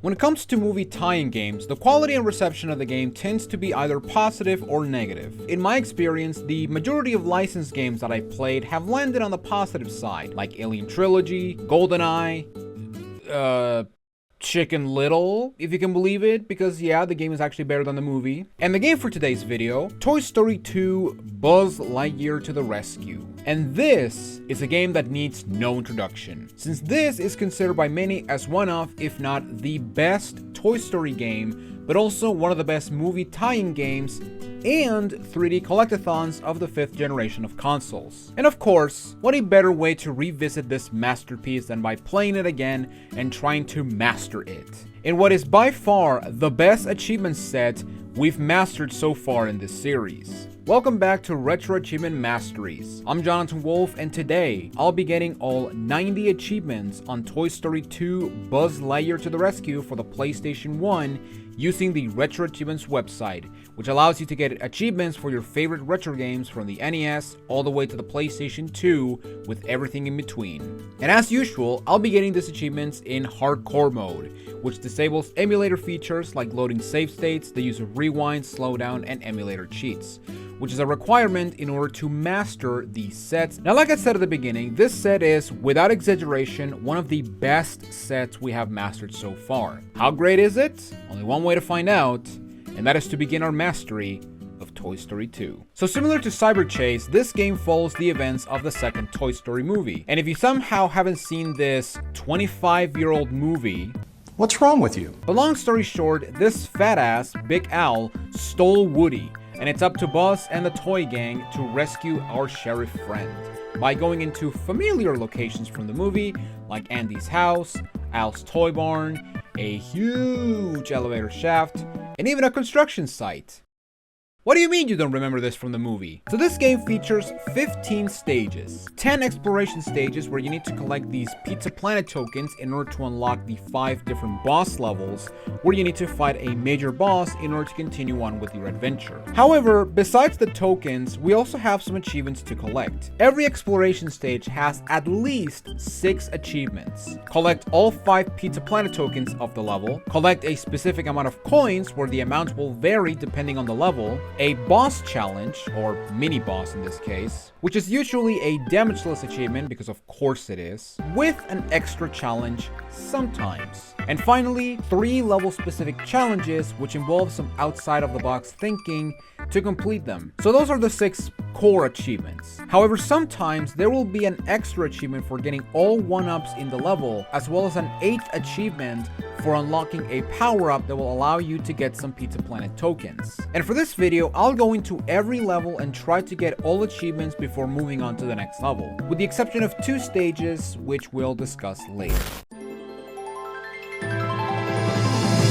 When it comes to movie tie-in games, the quality and reception of the game tends to be either positive or negative. In my experience, the majority of licensed games that I've played have landed on the positive side, like Alien Trilogy, GoldenEye, Chicken Little, if you can believe it, because yeah, the game is actually better than the movie. And the game for today's video, Toy Story 2 Buzz Lightyear to the Rescue. And this is a game that needs no introduction, since this is considered by many as one of, if not the best Toy Story game, but also one of the best movie tie-in games and 3D collectathons of the 5th generation of consoles. And of course, what a better way to revisit this masterpiece than by playing it again and trying to master it, in what is by far the best achievement set we've mastered so far in this series. Welcome back to Retro Achievement Masteries. I'm Jonathan Wolf, and today I'll be getting all 90 achievements on Toy Story 2 Buzz Lightyear to the Rescue for the PlayStation 1 using the Retro Achievements website, which allows you to get achievements for your favorite retro games from the NES all the way to the PlayStation 2 with everything in between. And as usual, I'll be getting these achievements in hardcore mode, which disables emulator features like loading save states, the use of rewind, slowdown, and emulator cheats, which is a requirement in order to master these sets. Now, like I said at the beginning, this set is, without exaggeration, one of the best sets we have mastered so far. How great is it? Only one way to find out, and that is to begin our mastery of Toy Story 2. So similar to Cyber Chase, this game follows the events of the second Toy Story movie. And if you somehow haven't seen this 25-year-old movie, what's wrong with you? But long story short, this fat ass, Big Al, stole Woody, and it's up to Buzz and the toy gang to rescue our sheriff friend by going into familiar locations from the movie, like Andy's house, Al's toy barn, a huge elevator shaft, and even a construction site. What do you mean you don't remember this from the movie? So this game features 15 stages, 10 exploration stages where you need to collect these Pizza Planet tokens in order to unlock the 5 different boss levels, where you need to fight a major boss in order to continue on with your adventure. However, besides the tokens, we also have some achievements to collect. Every exploration stage has at least 6 achievements. Collect all 5 Pizza Planet tokens of the level, collect a specific amount of coins where the amount will vary depending on the level, a boss challenge, or mini boss in this case, which is usually a damageless achievement because of course it is, with an extra challenge sometimes. And finally, 3 level specific challenges which involve some outside of the box thinking to complete them. So those are the 6 core achievements. However, sometimes there will be an extra achievement for getting all 1-ups in the level, as well as an 8th achievement for unlocking a power-up that will allow you to get some Pizza Planet tokens. And for this video, I'll go into every level and try to get all achievements before moving on to the next level, with the exception of 2 stages, which we'll discuss later.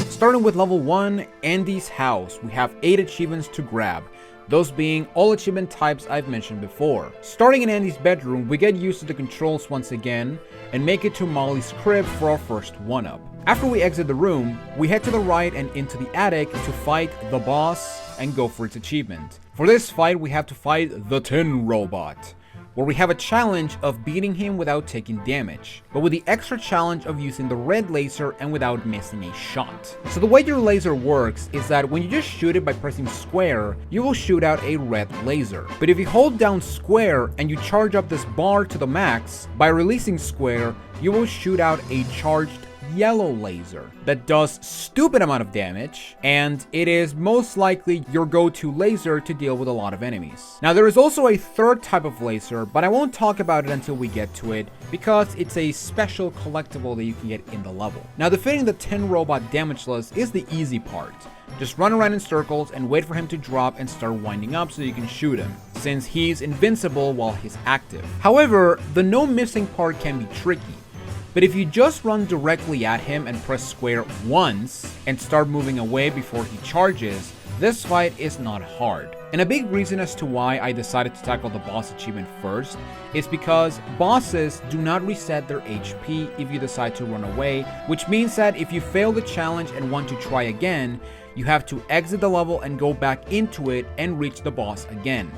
Starting with level 1, Andy's house, we have 8 achievements to grab, those being all achievement types I've mentioned before. Starting in Andy's bedroom, we get used to the controls once again and make it to Molly's crib for our first 1-up. After we exit the room, we head to the right and into the attic to fight the boss and go for its achievement. For this fight, we have to fight the Tin Robot, where we have a challenge of beating him without taking damage, but with the extra challenge of using the red laser and without missing a shot. So the way your laser works is that when you just shoot it by pressing square, you will shoot out a red laser. But if you hold down square and you charge up this bar to the max, by releasing square, you will shoot out a charged yellow laser that does stupid amount of damage, and it is most likely your go-to laser to deal with a lot of enemies. Now there is also a third type of laser, but I won't talk about it until we get to it because it's a special collectible that you can get in the level. Now defeating the Tin Robot damageless is the easy part. Just run around in circles and wait for him to drop and start winding up so you can shoot him, since he's invincible while he's active. However, the no missing part can be tricky. But if you just run directly at him and press square once and start moving away before he charges, this fight is not hard. And a big reason as to why I decided to tackle the boss achievement first is because bosses do not reset their HP if you decide to run away, which means that if you fail the challenge and want to try again, you have to exit the level and go back into it and reach the boss again.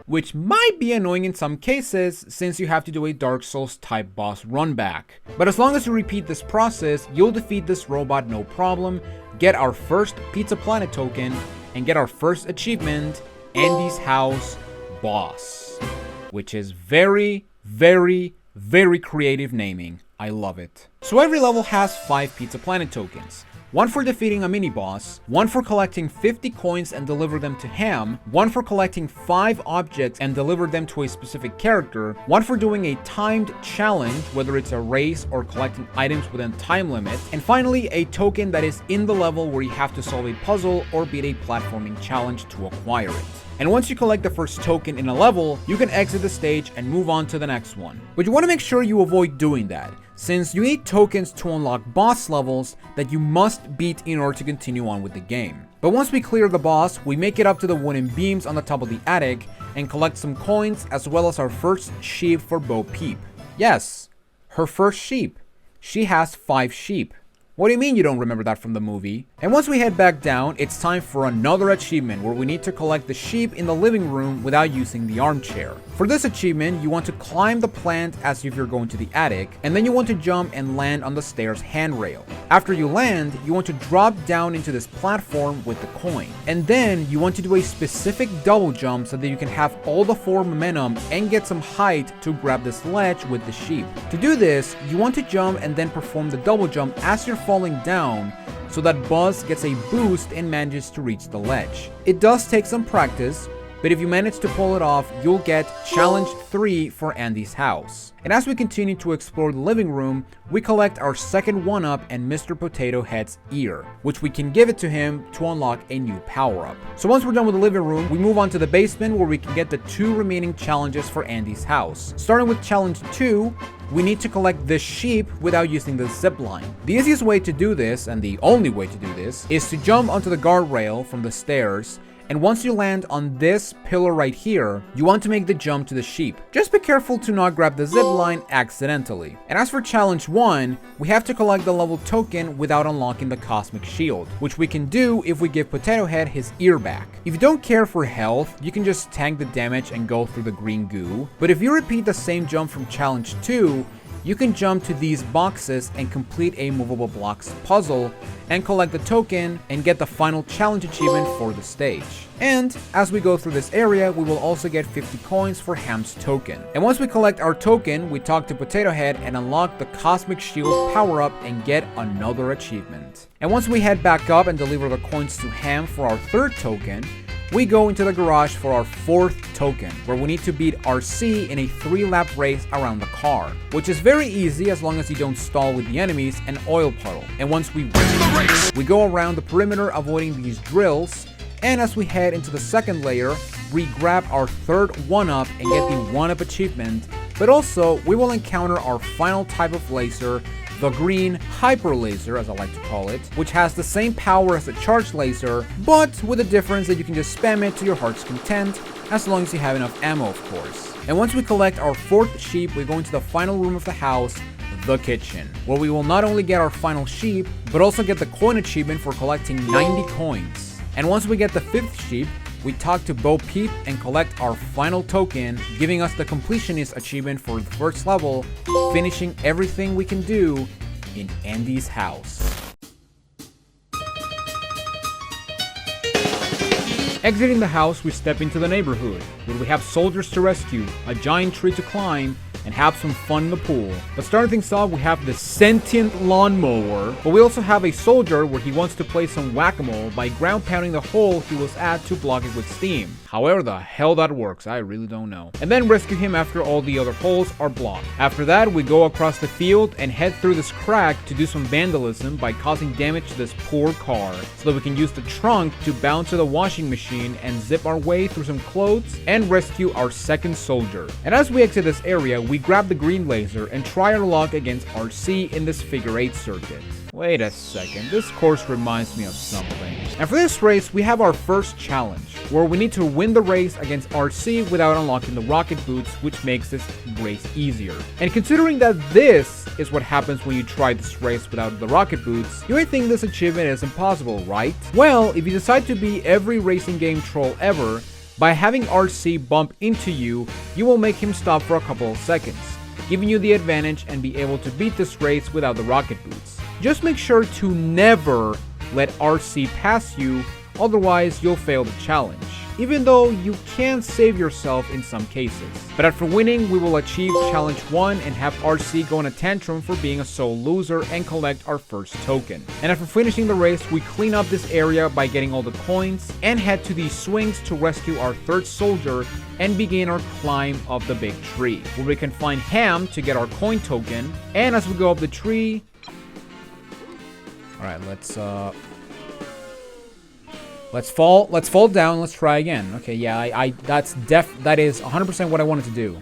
which might be annoying in some cases since you have to do a Dark Souls type boss run back. But as long as you repeat this process, you'll defeat this robot no problem, get our first Pizza Planet token, and get our first achievement, Andy's House Boss, which is very, very, very creative naming. I love it. So every level has 5 Pizza Planet tokens. 1 for defeating a mini-boss, 1 for collecting 50 coins and deliver them to Ham, 1 for collecting 5 objects and deliver them to a specific character, 1 for doing a timed challenge, whether it's a race or collecting items within time limits, and finally a token that is in the level where you have to solve a puzzle or beat a platforming challenge to acquire it. And once you collect the first token in a level, you can exit the stage and move on to the next one. But you want to make sure you avoid doing that, since you need tokens to unlock boss levels that you must beat in order to continue on with the game. But once we clear the boss, we make it up to the wooden beams on the top of the attic and collect some coins as well as our first sheep for Bo Peep. Yes, her first sheep. She has 5 sheep. What do you mean you don't remember that from the movie? And once we head back down, it's time for another achievement where we need to collect the sheep in the living room without using the armchair. For this achievement, you want to climb the plant as if you're going to the attic, and then you want to jump and land on the stairs handrail. After you land, you want to drop down into this platform with the coin. And then you want to do a specific double jump so that you can have all the forward momentum and get some height to grab this ledge with the sheep. To do this, you want to jump and then perform the double jump as you're falling down so that Buzz gets a boost and manages to reach the ledge. It does take some practice, but if you manage to pull it off, you'll get Challenge 3 for Andy's house. And as we continue to explore the living room, we collect our second 1-up and Mr. Potato Head's ear, which we can give it to him to unlock a new power-up. So once we're done with the living room, we move on to the basement where we can get the 2 remaining challenges for Andy's house. Starting with Challenge 2, we need to collect this sheep without using the zip line. The easiest way to do this, and the only way to do this, is to jump onto the guardrail from the stairs, and once you land on this pillar right here, you want to make the jump to the sheep. Just be careful to not grab the zip line accidentally. And as for Challenge 1, we have to collect the level token without unlocking the Cosmic Shield, which we can do if we give Potato Head his ear back. If you don't care for health, you can just tank the damage and go through the green goo. But if you repeat the same jump from Challenge 2, you can jump to these boxes and complete a movable blocks puzzle and collect the token and get the final challenge achievement for the stage. And as we go through this area, we will also get 50 coins for Ham's token. And once we collect our token, we talk to Potato Head and unlock the Cosmic Shield power-up and get another achievement. And once we head back up and deliver the coins to Ham for our third token, we go into the garage for our 4th token, where we need to beat RC in a 3-lap race around the car, which is very easy as long as you don't stall with the enemies and oil puddle. And once we go around the perimeter avoiding these drills, and as we head into the second layer, we grab our third 1-up and get the 1-up achievement, but also we will encounter our final type of laser, the green hyper laser, as I like to call it, which has the same power as the charged laser, but with the difference that you can just spam it to your heart's content, as long as you have enough ammo, of course. And once we collect our 4th sheep, we go into the final room of the house, the kitchen, where we will not only get our final sheep, but also get the coin achievement for collecting 90 coins. And once we get the 5th sheep, we talk to Bo Peep and collect our final token, giving us the completionist achievement for the first level, finishing everything we can do in Andy's house. Exiting the house, we step into the neighborhood, where we have soldiers to rescue, a giant tree to climb, and have some fun in the pool. But starting things off, we have the sentient lawnmower, but we also have a soldier where he wants to play some whack-a-mole by ground pounding the hole he was at to block it with steam. However the hell that works, I really don't know. And then rescue him after all the other holes are blocked. After that, we go across the field and head through this crack to do some vandalism by causing damage to this poor car, so that we can use the trunk to bounce to the washing machine and zip our way through some clothes and rescue our second soldier. And as we exit this area, we grab the green laser and try our luck against RC in this figure 8 circuit. Wait a second, this course reminds me of something. And for this race, we have our first challenge, where we need to win the race against RC without unlocking the rocket boots, which makes this race easier. And considering that this is what happens when you try this race without the rocket boots, you might think this achievement is impossible, right? Well, if you decide to be every racing game troll ever, By having RC bump into you, you will make him stop for a couple of seconds, giving you the advantage and be able to beat this race without the rocket boots. Just make sure to never let RC pass you, otherwise you'll fail the challenge, even though you can save yourself in some cases. But after winning, we will achieve challenge 1 and have RC go on a tantrum for being a sole loser and collect our first token. And after finishing the race, we clean up this area by getting all the coins and head to these swings to rescue our third soldier and begin our climb of the big tree, where we can find Ham to get our coin token. And as we go up the tree, alright, let's fall down. Let's try again. Okay, yeah, that is 100% what I wanted to do.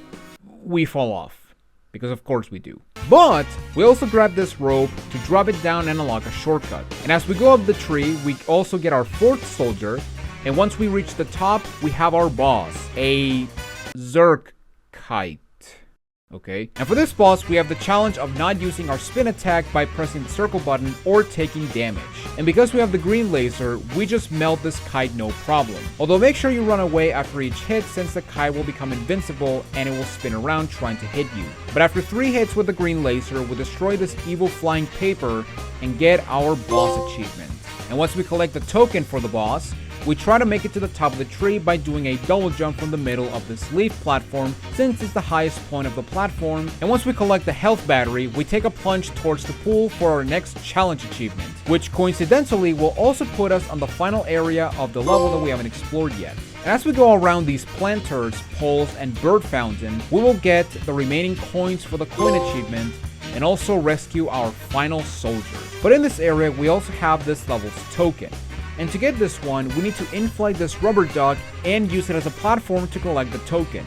We fall off, because of course we do. But we also grab this rope to drop it down and unlock a shortcut. And as we go up the tree, we also get our fourth soldier. And once we reach the top, we have our boss, a Zerkite. Okay, and for this boss, we have the challenge of not using our spin attack by pressing the circle button or taking damage. And because we have the green laser, we just melt this kite no problem. Although make sure you run away after each hit, since the kite will become invincible and it will spin around trying to hit you. But after 3 hits with the green laser, we destroy this evil flying paper and get our boss achievement. And once we collect the token for the boss, we try to make it to the top of the tree by doing a double jump from the middle of this leaf platform, since it's the highest point of the platform. And once we collect the health battery, we take a plunge towards the pool for our next challenge achievement, which coincidentally will also put us on the final area of the level that we haven't explored yet. And as we go around these planters, poles, and bird fountain, we will get the remaining coins for the coin achievement and also rescue our final soldier. But in this area, we also have this level's token. And to get this one, we need to inflate this rubber duck and use it as a platform to collect the token.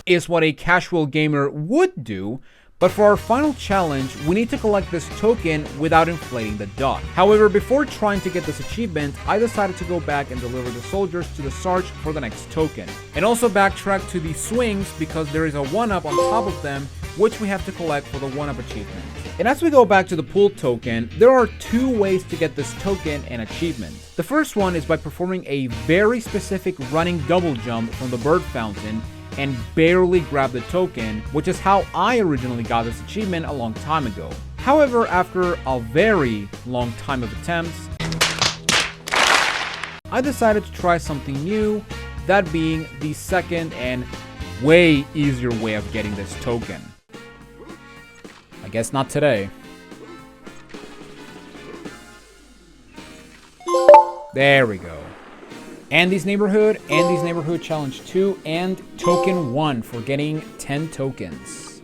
Is what a casual gamer would do, but for our final challenge, we need to collect this token without inflating the duck. However, before trying to get this achievement, I decided to go back and deliver the soldiers to the Sarge for the next token. And also backtrack to the swings because there is a 1-up on top of them, which we have to collect for the 1-up achievement. And as we go back to the pool token, there are 2 ways to get this token and achievement. The first one is by performing a very specific running double jump from the bird fountain and barely grab the token, which is how I originally got this achievement a long time ago. However, after a very long time of attempts, I decided to try something new, that being the second and way easier way of getting this token. I guess not today. There we go. Andy's Neighborhood Challenge 2, and Token 1 for getting 10 tokens.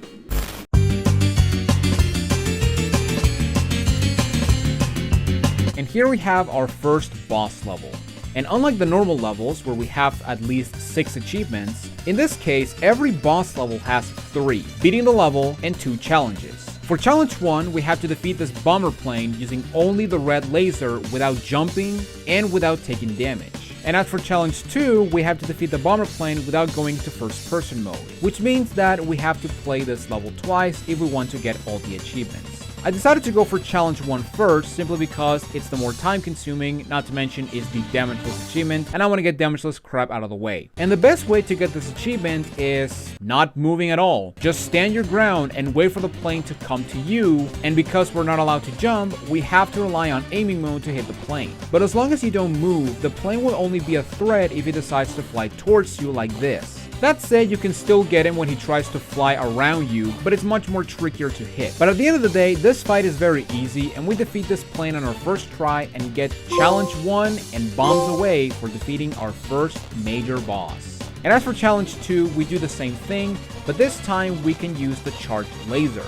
And here we have our first boss level. And unlike the normal levels where we have at least 6 achievements, in this case, every boss level has 3, beating the level and 2 challenges. For challenge 1, we have to defeat this bomber plane using only the red laser without jumping and without taking damage. And as for challenge 2, we have to defeat the bomber plane without going to first person mode, which means that we have to play this level twice if we want to get all the achievements. I decided to go for challenge 1 first, simply because it's the more time consuming, not to mention it's the damageless achievement, and I want to get damageless crap out of the way. And the best way to get this achievement is not moving at all. Just stand your ground and wait for the plane to come to you, and because we're not allowed to jump, we have to rely on aiming mode to hit the plane. But as long as you don't move, the plane will only be a threat if it decides to fly towards you like this. That said, you can still get him when he tries to fly around you, but it's much more trickier to hit. But at the end of the day, this fight is very easy, and we defeat this plane on our first try and get challenge 1 and bombs away for defeating our first major boss. And as for challenge 2, we do the same thing, but this time we can use the charged laser,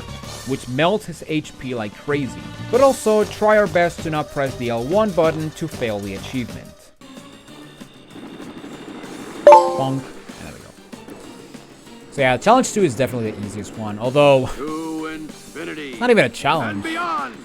which melts his HP like crazy. But also try our best to not press the L1 button to fail the achievement. Bonk. So yeah, challenge 2 is definitely the easiest one, although to infinity, not even a challenge. and beyond.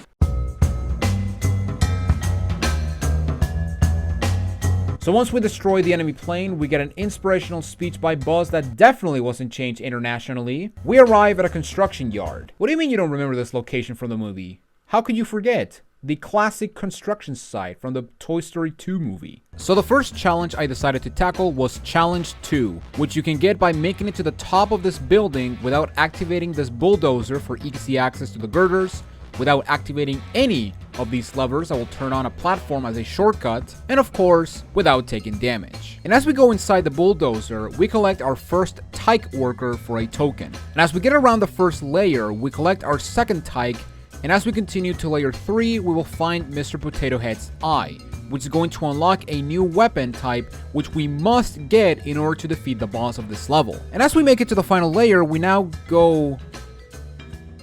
So once we destroy the enemy plane, we get an inspirational speech by Buzz that definitely wasn't changed internationally. We arrive at a construction yard. What do you mean you don't remember this location from the movie? How could you forget? the classic construction site from the Toy Story 2 movie. So the first challenge I decided to tackle was Challenge 2, which you can get by making it to the top of this building without activating this bulldozer for easy access to the girders, without activating any of these levers that will turn on a platform as a shortcut, and of course, without taking damage. And as we go inside the bulldozer, we collect our first tyke worker for a token. And as we get around the first layer, we collect our second tyke, and as we continue to layer 3, we will find Mr. Potato Head's eye, which is going to unlock a new weapon type, which we must get in order to defeat the boss of this level. And as we make it to the final layer, we now go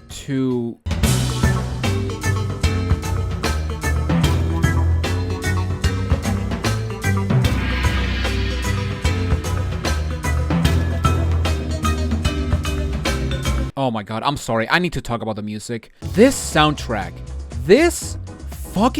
to... Oh my god, I'm sorry, I need to talk about the music. This fucking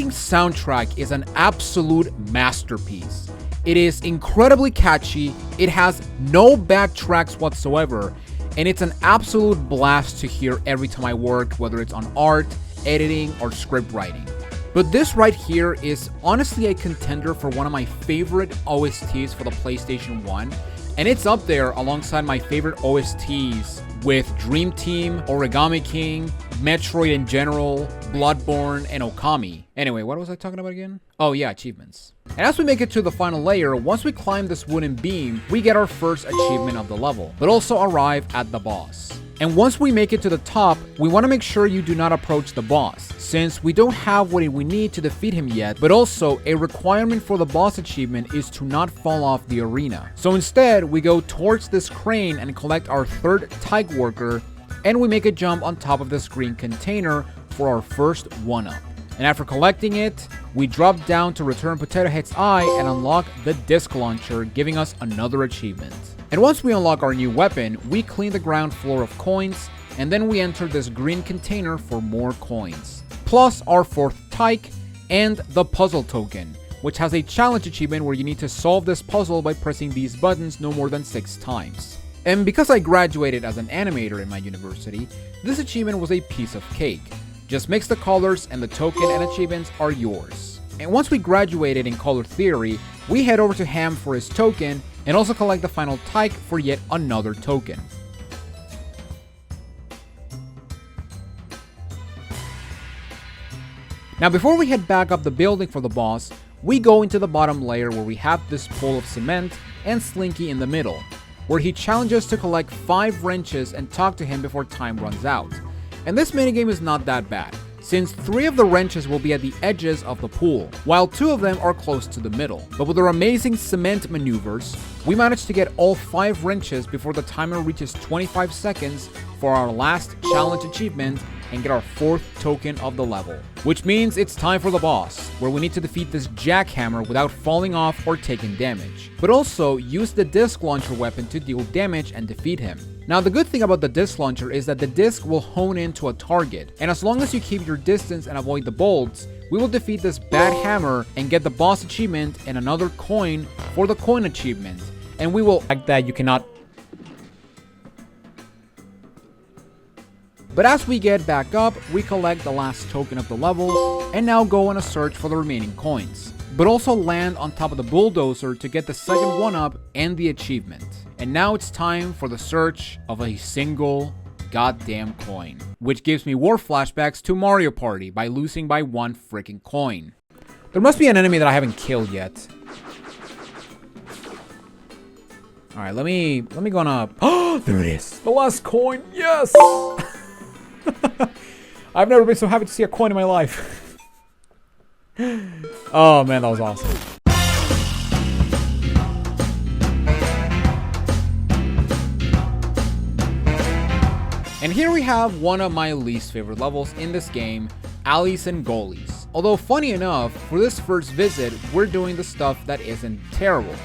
soundtrack is an absolute masterpiece. It is incredibly catchy, it has no bad tracks whatsoever, and it's an absolute blast to hear every time I work, whether it's on art, editing, or script writing. But this right here is honestly a contender for one of my favorite OSTs for the PlayStation 1, and it's up there alongside my favorite OSTs with Dream Team, Origami King, Metroid in general, Bloodborne, and Okami. Anyway, what was I talking about again? Oh yeah, achievements. And as we make it to the final layer, once we climb this wooden beam, we get our first achievement of the level, but also arrive at the boss. And once we make it to the top, we want to make sure you do not approach the boss, since we don't have what we need to defeat him yet, but also a requirement for the boss achievement is to not fall off the arena. So instead, we go towards this crane and collect our third tyke worker, and we make a jump on top of this green container for our first 1-up. And after collecting it, we drop down to return Potato Head's eye and unlock the disc launcher, giving us another achievement. And once we unlock our new weapon, we clean the ground floor of coins, and then we enter this green container for more coins. Plus our fourth tyke and the puzzle token, which has a challenge achievement where you need to solve this puzzle by pressing these buttons no more than 6 times. And because I graduated as an animator in my university, this achievement was a piece of cake. Just mix the colors and the token and achievements are yours. And once we graduated in color theory, we head over to Ham for his token and also collect the final tyke for yet another token. Now before we head back up the building for the boss, we go into the bottom layer where we have this pool of cement and Slinky in the middle, where he challenges to collect 5 wrenches and talk to him before time runs out. And this minigame is not that bad, since 3 of the wrenches will be at the edges of the pool, while 2 of them are close to the middle. But with our amazing cement maneuvers, we managed to get all 5 wrenches before the timer reaches 25 seconds for our last challenge achievement and get our 4th token of the level. Which means it's time for the boss, where we need to defeat this jackhammer without falling off or taking damage, but also use the disc launcher weapon to deal damage and defeat him. Now the good thing about the disc launcher is that the disc will hone into a target, and as long as you keep your distance and avoid the bolts, we will defeat this bad hammer and get the boss achievement and another coin for the coin achievement. And we will like that you cannot. But as we get back up, we collect the last token of the level and now go on a search for the remaining coins, but also land on top of the bulldozer to get the second 1-up and the achievement. And now it's time for the search of a single goddamn coin, which gives me war flashbacks to Mario Party by losing by 1 freaking coin. There must be an enemy that I haven't killed yet. Alright, let me go on up. Oh, there it is. The last coin. Yes! I've never been so happy to see a coin in my life. Oh man, that was awesome. And here we have one of my least favorite levels in this game, Alleys and Goalies. Although funny enough, for this first visit, we're doing the stuff that isn't terrible.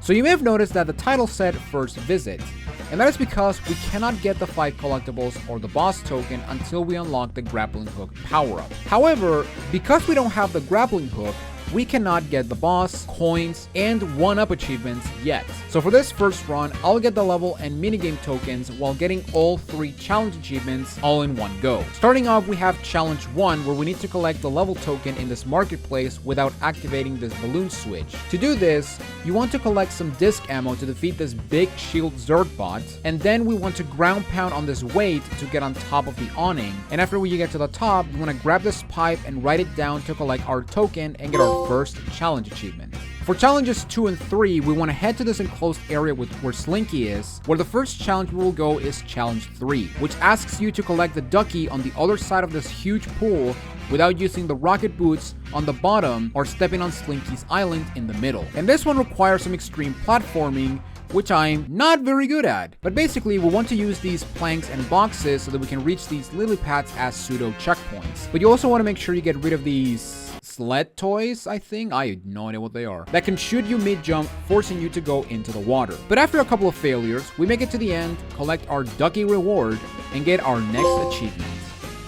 So you may have noticed that the title said first visit, and that is because we cannot get the 5 collectibles or the boss token until we unlock the grappling hook power-up. However, because we don't have the grappling hook, we cannot get the boss, coins, and 1-up achievements yet. So for this first run, I'll get the level and minigame tokens while getting all 3 challenge achievements all in one go. Starting off, we have challenge 1, where we need to collect the level token in this marketplace without activating this balloon switch. To do this, you want to collect some disc ammo to defeat this big shield Zerg bot, and then we want to ground pound on this weight to get on top of the awning. And after you get to the top, you want to grab this pipe and write it down to collect our token and get our first challenge achievement. For challenges 2 and 3, we want to head to this enclosed area where Slinky is, where the first challenge we will go is challenge 3, which asks you to collect the ducky on the other side of this huge pool without using the rocket boots on the bottom or stepping on Slinky's island in the middle. And this one requires some extreme platforming, which I'm not very good at. But basically, we want to use these planks and boxes so that we can reach these lily pads as pseudo checkpoints. But you also want to make sure you get rid of these sled toys, I think. I have no idea what they are. That can shoot you mid-jump, forcing you to go into the water. But after a couple of failures, we make it to the end, collect our ducky reward, and get our next achievement.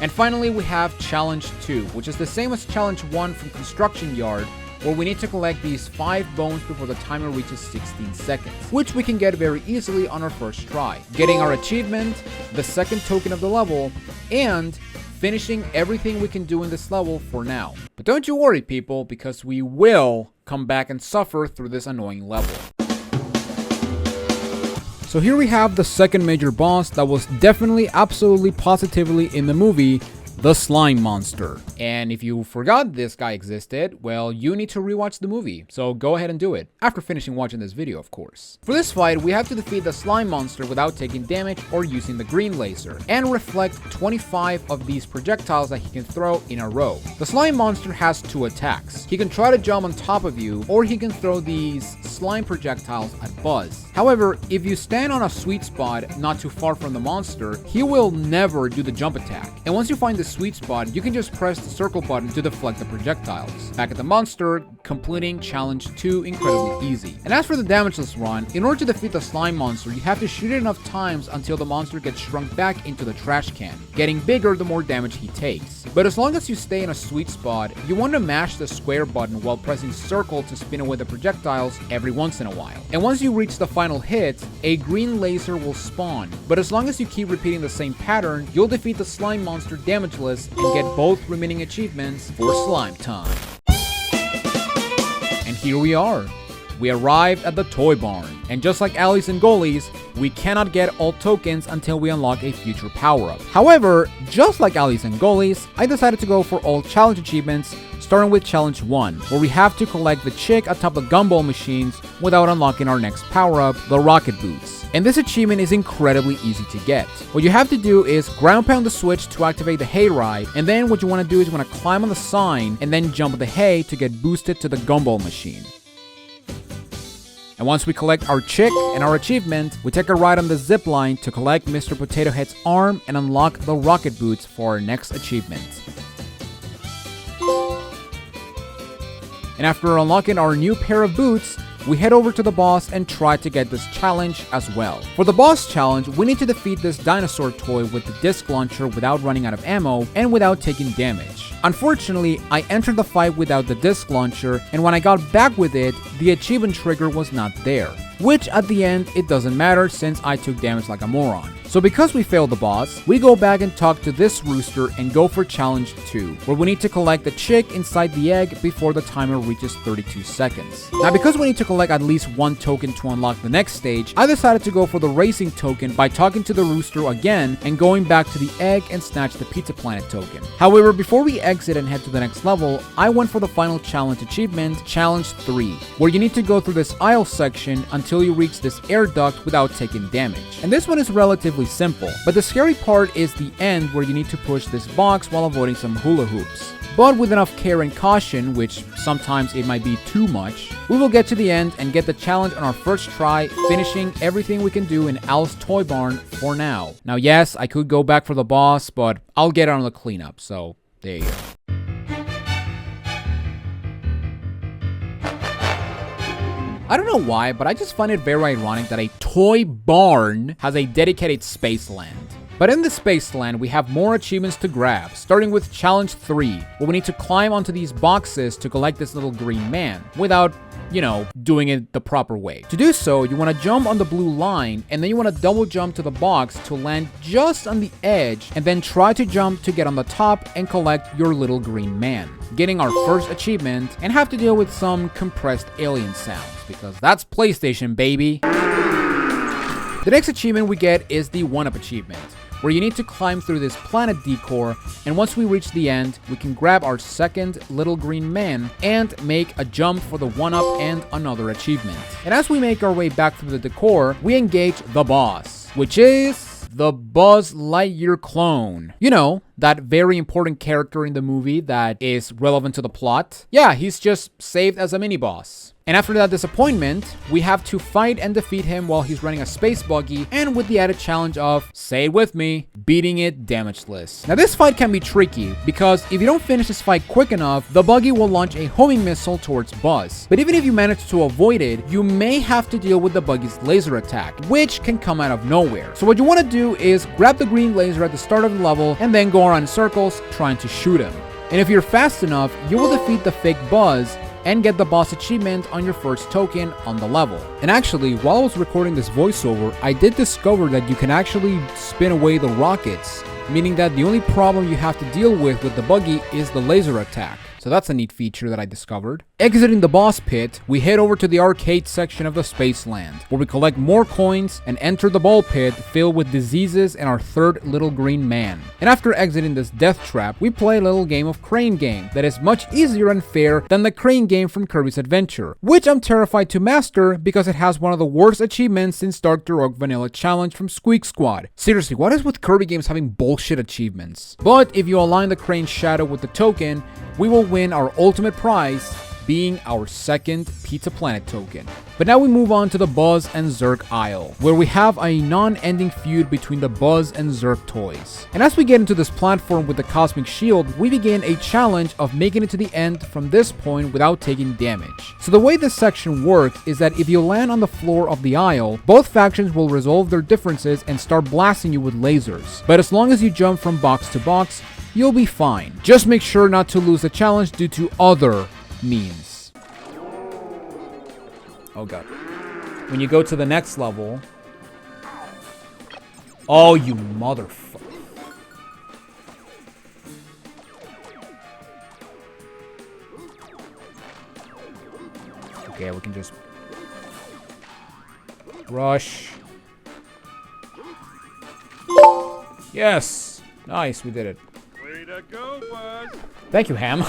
And finally, we have challenge 2, which is the same as challenge 1 from Construction Yard, where we need to collect these 5 bones before the timer reaches 16 seconds, which we can get very easily on our first try, getting our achievement, the second token of the level, and finishing everything we can do in this level for now. But don't you worry, people, because we will come back and suffer through this annoying level. So here we have the second major boss that was definitely, absolutely, positively in the movie, the slime monster. And if you forgot this guy existed, well, you need to rewatch the movie, so go ahead and do it, after finishing watching this video, of course. For this fight, we have to defeat the slime monster without taking damage or using the green laser, and reflect 25 of these projectiles that he can throw in a row. The slime monster has 2 attacks. He can try to jump on top of you, or he can throw these slime projectiles at Buzz. However, if you stand on a sweet spot not too far from the monster, he will never do the jump attack. And once you find the sweet spot, you can just press the circle button to deflect the projectiles. Back at the monster, completing challenge 2 incredibly easy. And as for the damageless run, in order to defeat the slime monster, you have to shoot it enough times until the monster gets shrunk back into the trash can, getting bigger the more damage he takes. But as long as you stay in a sweet spot, you want to mash the square button while pressing circle to spin away the projectiles every once in a while. And once you reach the final hit, a green laser will spawn. But as long as you keep repeating the same pattern, you'll defeat the slime monster damageless and get both remaining achievements for slime time. And here we are. We arrived at the toy barn, and just like Alleys and Goalies, we cannot get all tokens until we unlock a future power-up. However, just like Alleys and Goalies, I decided to go for all challenge achievements, starting with challenge 1, where we have to collect the chick atop the gumball machines without unlocking our next power-up, the rocket boots. And this achievement is incredibly easy to get. What you have to do is ground pound the switch to activate the hayride, and then what you want to do is you want to climb on the sign and then jump the hay to get boosted to the gumball machine. And once we collect our chick and our achievement, we take a ride on the zip line to collect Mr. Potato Head's arm and unlock the rocket boots for our next achievement. And after unlocking our new pair of boots, we head over to the boss and try to get this challenge as well. For the boss challenge, we need to defeat this dinosaur toy with the disc launcher without running out of ammo and without taking damage. Unfortunately, I entered the fight without the disc launcher, and when I got back with it, the achievement trigger was not there. Which at the end, it doesn't matter since I took damage like a moron. So because we failed the boss, we go back and talk to this rooster and go for challenge 2, where we need to collect the chick inside the egg before the timer reaches 32 seconds. Now because we need to collect at least 1 token to unlock the next stage, I decided to go for the racing token by talking to the rooster again and going back to the egg and snatch the Pizza Planet token. However, before we exit and head to the next level, I went for the final challenge achievement, challenge 3, where you need to go through this aisle section until you reach this air duct without taking damage. And this one is relatively simple, but the scary part is the end where you need to push this box while avoiding some hula hoops. But with enough care and caution, which sometimes it might be too much, we will get to the end and get the challenge on our first try, finishing everything we can do in Al's Toy Barn for now. Now yes, I could go back for the boss, but I'll get on the cleanup, so there you go. I don't know why, but I just find it very ironic that a toy barn has a dedicated space land. But in the Spaceland, we have more achievements to grab, starting with Challenge 3, where we need to climb onto these boxes to collect this little green man, without, doing it the proper way. To do so, you want to jump on the blue line, and then you want to double jump to the box to land just on the edge, and then try to jump to get on the top and collect your little green man, getting our first achievement, and have to deal with some compressed alien sounds, because that's PlayStation, baby. The next achievement we get is the 1-up achievement, where you need to climb through this planet decor, and once we reach the end, we can grab our second little green man and make a jump for the 1-up and another achievement. And as we make our way back through the decor, we engage the boss, which is the Buzz Lightyear clone. You know, that very important character in the movie that is relevant to the plot. Yeah, he's just saved as a mini-boss. And after that disappointment, we have to fight and defeat him while he's running a space buggy, and with the added challenge of, say it with me, beating it damageless. Now this fight can be tricky, because if you don't finish this fight quick enough, the buggy will launch a homing missile towards Buzz. But even if you manage to avoid it, you may have to deal with the buggy's laser attack, which can come out of nowhere. So what you want to do is grab the green laser at the start of the level, and then go around in circles trying to shoot him. And if you're fast enough, you will defeat the fake Buzz and get the boss achievement on your first token on the level. And actually, while I was recording this voiceover, I did discover that you can actually spin away the rockets, meaning that the only problem you have to deal with the buggy is the laser attack. So that's a neat feature that I discovered. Exiting the boss pit, we head over to the arcade section of the Spaceland, where we collect more coins and enter the ball pit filled with diseases and our third little green man. And after exiting this death trap, we play a little game of Crane Game that is much easier and fair than the Crane Game from Kirby's Adventure, which I'm terrified to master because it has one of the worst achievements since Dr. Oak Vanilla Challenge from Squeak Squad. Seriously, what is with Kirby games having bullshit achievements? But if you align the Crane Shadow with the token, we will win our ultimate prize, being our second Pizza Planet token. But now we move on to the Buzz and Zurg aisle, where we have a non-ending feud between the Buzz and Zurg toys. And as we get into this platform with the Cosmic Shield, we begin a challenge of making it to the end from this point without taking damage. So the way this section works is that if you land on the floor of the aisle, both factions will resolve their differences and start blasting you with lasers. But as long as you jump from box to box, you'll be fine. Just make sure not to lose the challenge due to other means. Oh god. When you go to the next level... Oh, you motherfucker. Okay, we can just... rush. Yes! Nice, we did it. Way to go, Buzz! Thank you, Ham.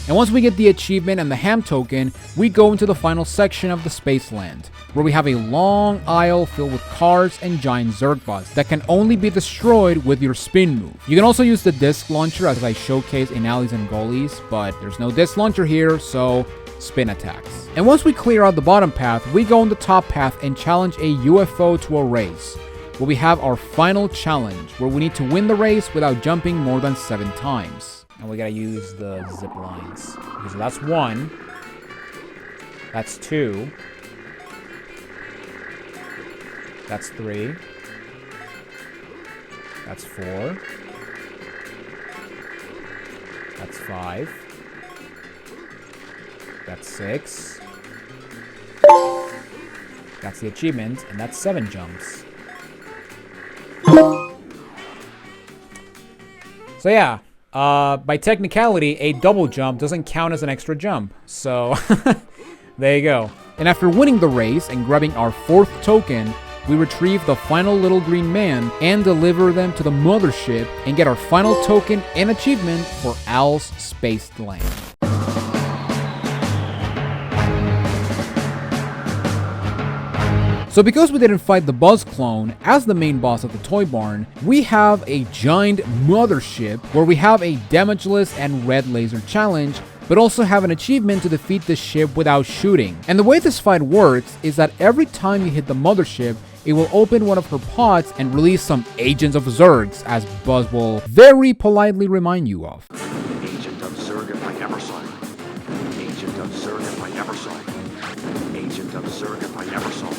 And once we get the achievement and the Ham token, we go into the final section of the Spaceland, where we have a long aisle filled with cars and giant Zurg-bots that can only be destroyed with your spin move. You can also use the disc launcher as I showcase in Alleys and Gullies, but there's no disc launcher here, so spin attacks. And once we clear out the bottom path, we go on the top path and challenge a UFO to a race, where we have our final challenge, where we need to win the race without jumping more than 7 times. And we gotta use the zip lines. Okay, so that's 1. That's 2. That's 3. That's 4. That's 5. That's 6. That's the achievement, and that's 7 jumps. So yeah, by technicality, a double jump doesn't count as an extra jump. So, there you go. And after winning the race and grabbing our 4th token, we retrieve the final little green man and deliver them to the mothership and get our final token and achievement for Al's Spaced Land. So because we didn't fight the Buzz clone as the main boss of the Toy Barn, we have a giant mothership where we have a damageless and red laser challenge, but also have an achievement to defeat the ship without shooting. And the way this fight works is that every time you hit the mothership, it will open one of her pods and release some agents of Zurgs, as Buzz will very politely remind you of. Agent of Zurg if I never saw it. Agent of Zurg if I never saw it. Agent of Zurg if I never saw it.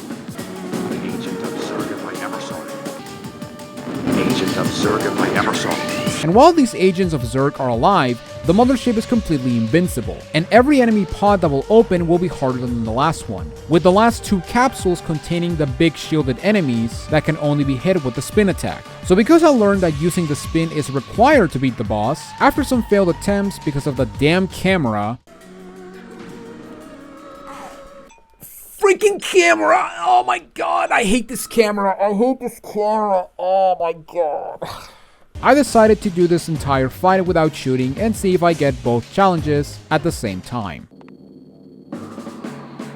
Agent of Zurg if I never saw it. Agent of Zurg if I ever saw one. And while these agents of Zurg are alive, the mothership is completely invincible, and every enemy pod that will open will be harder than the last one, with the last 2 capsules containing the big shielded enemies that can only be hit with the spin attack. So because I learned that using the spin is required to beat the boss, after some failed attempts because of the damn camera, freaking camera! Oh my god, I hate this camera. Oh my god. I decided to do this entire fight without shooting and see if I get both challenges at the same time.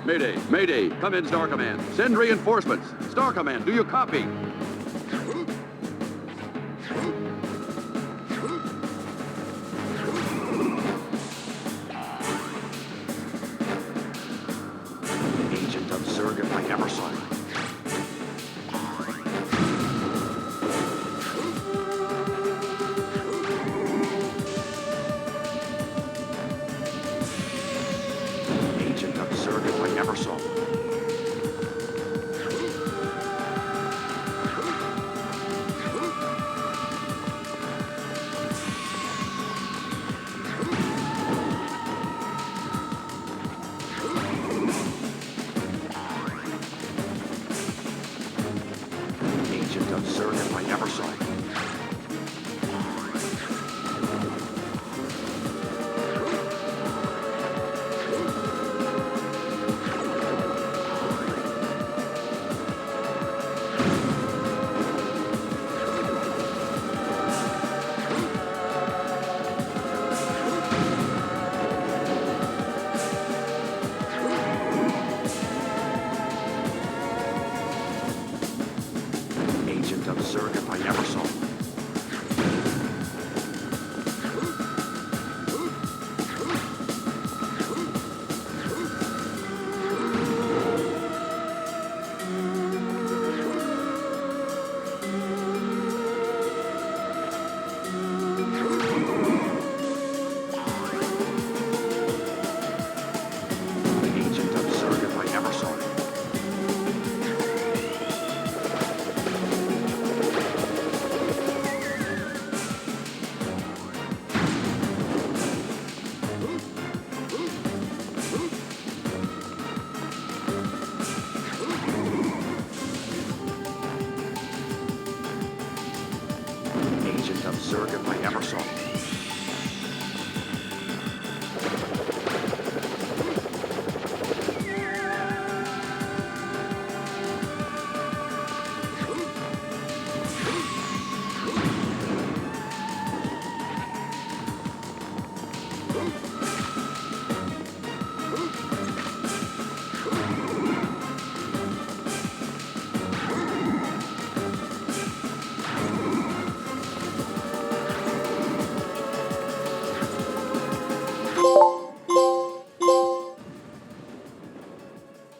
Mayday, Mayday, come in, Star Command. Send reinforcements. Star Command, do you copy? Agent of Zurg if I ever saw one. Agent of Zurg if I ever saw one. Agent of Zurg if I ever saw one. Agent of Zurg if I ever saw one. Agent of Zurg if I ever saw one. Agent of Zurg if I ever saw one.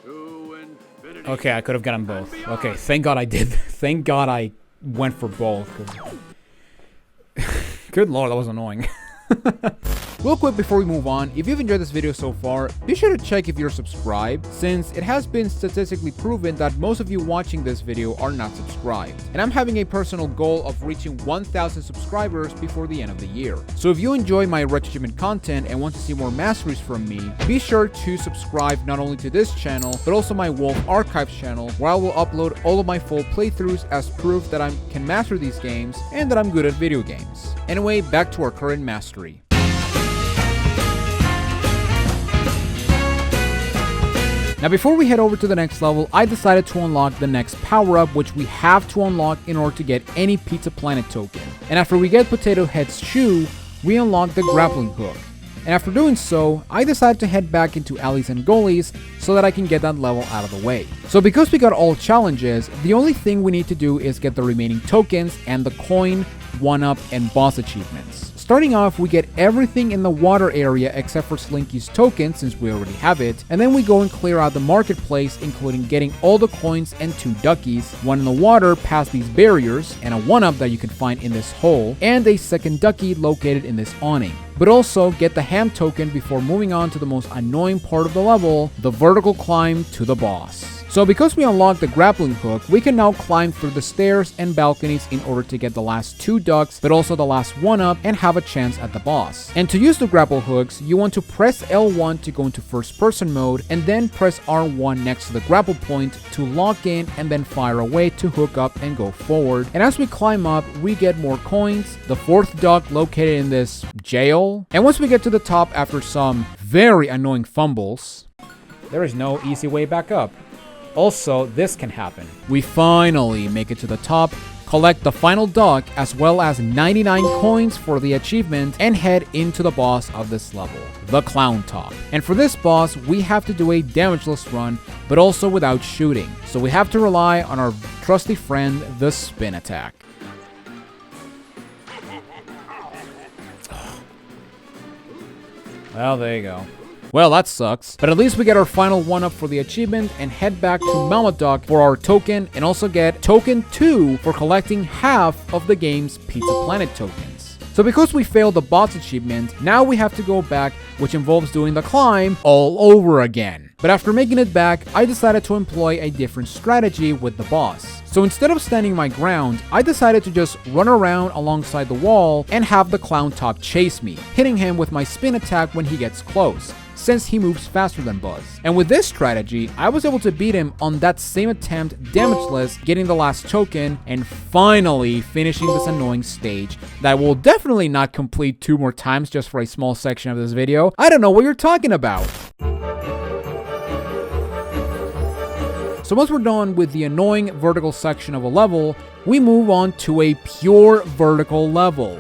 To infinity. Okay, I could have gotten both. Okay, thank God I did. Thank God I went for both. Good lord, that was annoying. Real quick before we move on, if you've enjoyed this video so far, be sure to check if you're subscribed, since it has been statistically proven that most of you watching this video are not subscribed. And I'm having a personal goal of reaching 1,000 subscribers before the end of the year. So if you enjoy my RetroAchievement content and want to see more masteries from me, be sure to subscribe not only to this channel, but also my Wolf Archives channel, where I will upload all of my full playthroughs as proof that I can master these games and that I'm good at video games. Anyway, back to our current mastery. Now before we head over to the next level, I decided to unlock the next power-up, which we have to unlock in order to get any Pizza Planet token. And after we get Potato Head's shoe, we unlock the grappling hook. And after doing so, I decided to head back into alleys and gullies so that I can get that level out of the way. So because we got all challenges, the only thing we need to do is get the remaining tokens and the coin, 1-up, and boss achievements. Starting off, we get everything in the water area except for Slinky's token, since we already have it, and then we go and clear out the marketplace, including getting all the coins and 2 duckies, 1 in the water past these barriers, and a 1-up that you can find in this hole, and a second ducky located in this awning. But also get the ham token before moving on to the most annoying part of the level, the vertical climb to the boss. So because we unlocked the grappling hook, we can now climb through the stairs and balconies in order to get the last 2 ducks, but also the last 1 up and have a chance at the boss. And to use the grapple hooks, you want to press L1 to go into first person mode, and then press R1 next to the grapple point to lock in and then fire away to hook up and go forward. And as we climb up, we get more coins, the 4th duck located in this jail. And once we get to the top after some very annoying fumbles, there is no easy way back up. Also, this can happen. We finally make it to the top, collect the final duck as well as 99 coins for the achievement, and head into the boss of this level, the Clown Top. And for this boss, we have to do a damageless run, but also without shooting. So we have to rely on our trusty friend, the spin attack. Well, there you go. Well, that sucks, but at least we get our final 1-up for the achievement and head back to Mama Duck for our token, and also get token 2 for collecting half of the game's Pizza Planet tokens. So because we failed the boss achievement, now we have to go back, which involves doing the climb all over again. But after making it back, I decided to employ a different strategy with the boss. So instead of standing my ground, I decided to just run around alongside the wall and have the Clown Top chase me, hitting him with my spin attack when he gets close, since he moves faster than Buzz. And with this strategy, I was able to beat him on that same attempt damageless, getting the last token, and finally finishing this annoying stage that I will definitely not complete 2 more times just for a small section of this video. I don't know what you're talking about. So once we're done with the annoying vertical section of a level, we move on to a pure vertical level,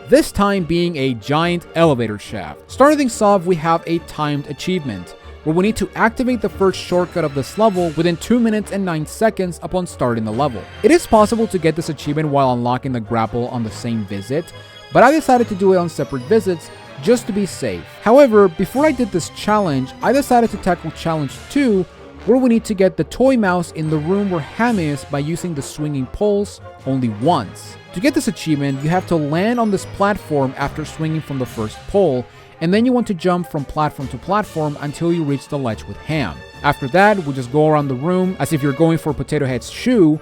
this time being a giant elevator shaft. Starting things off, we have a timed achievement, where we need to activate the first shortcut of this level within 2 minutes and 9 seconds upon starting the level. It is possible to get this achievement while unlocking the grapple on the same visit, but I decided to do it on separate visits just to be safe. However, before I did this challenge, I decided to tackle challenge 2, where we need to get the toy mouse in the room where Ham is by using the swinging poles only once. To get this achievement, you have to land on this platform after swinging from the first pole, and then you want to jump from platform to platform until you reach the ledge with Ham. After that, we just go around the room as if you're going for Potato Head's shoe,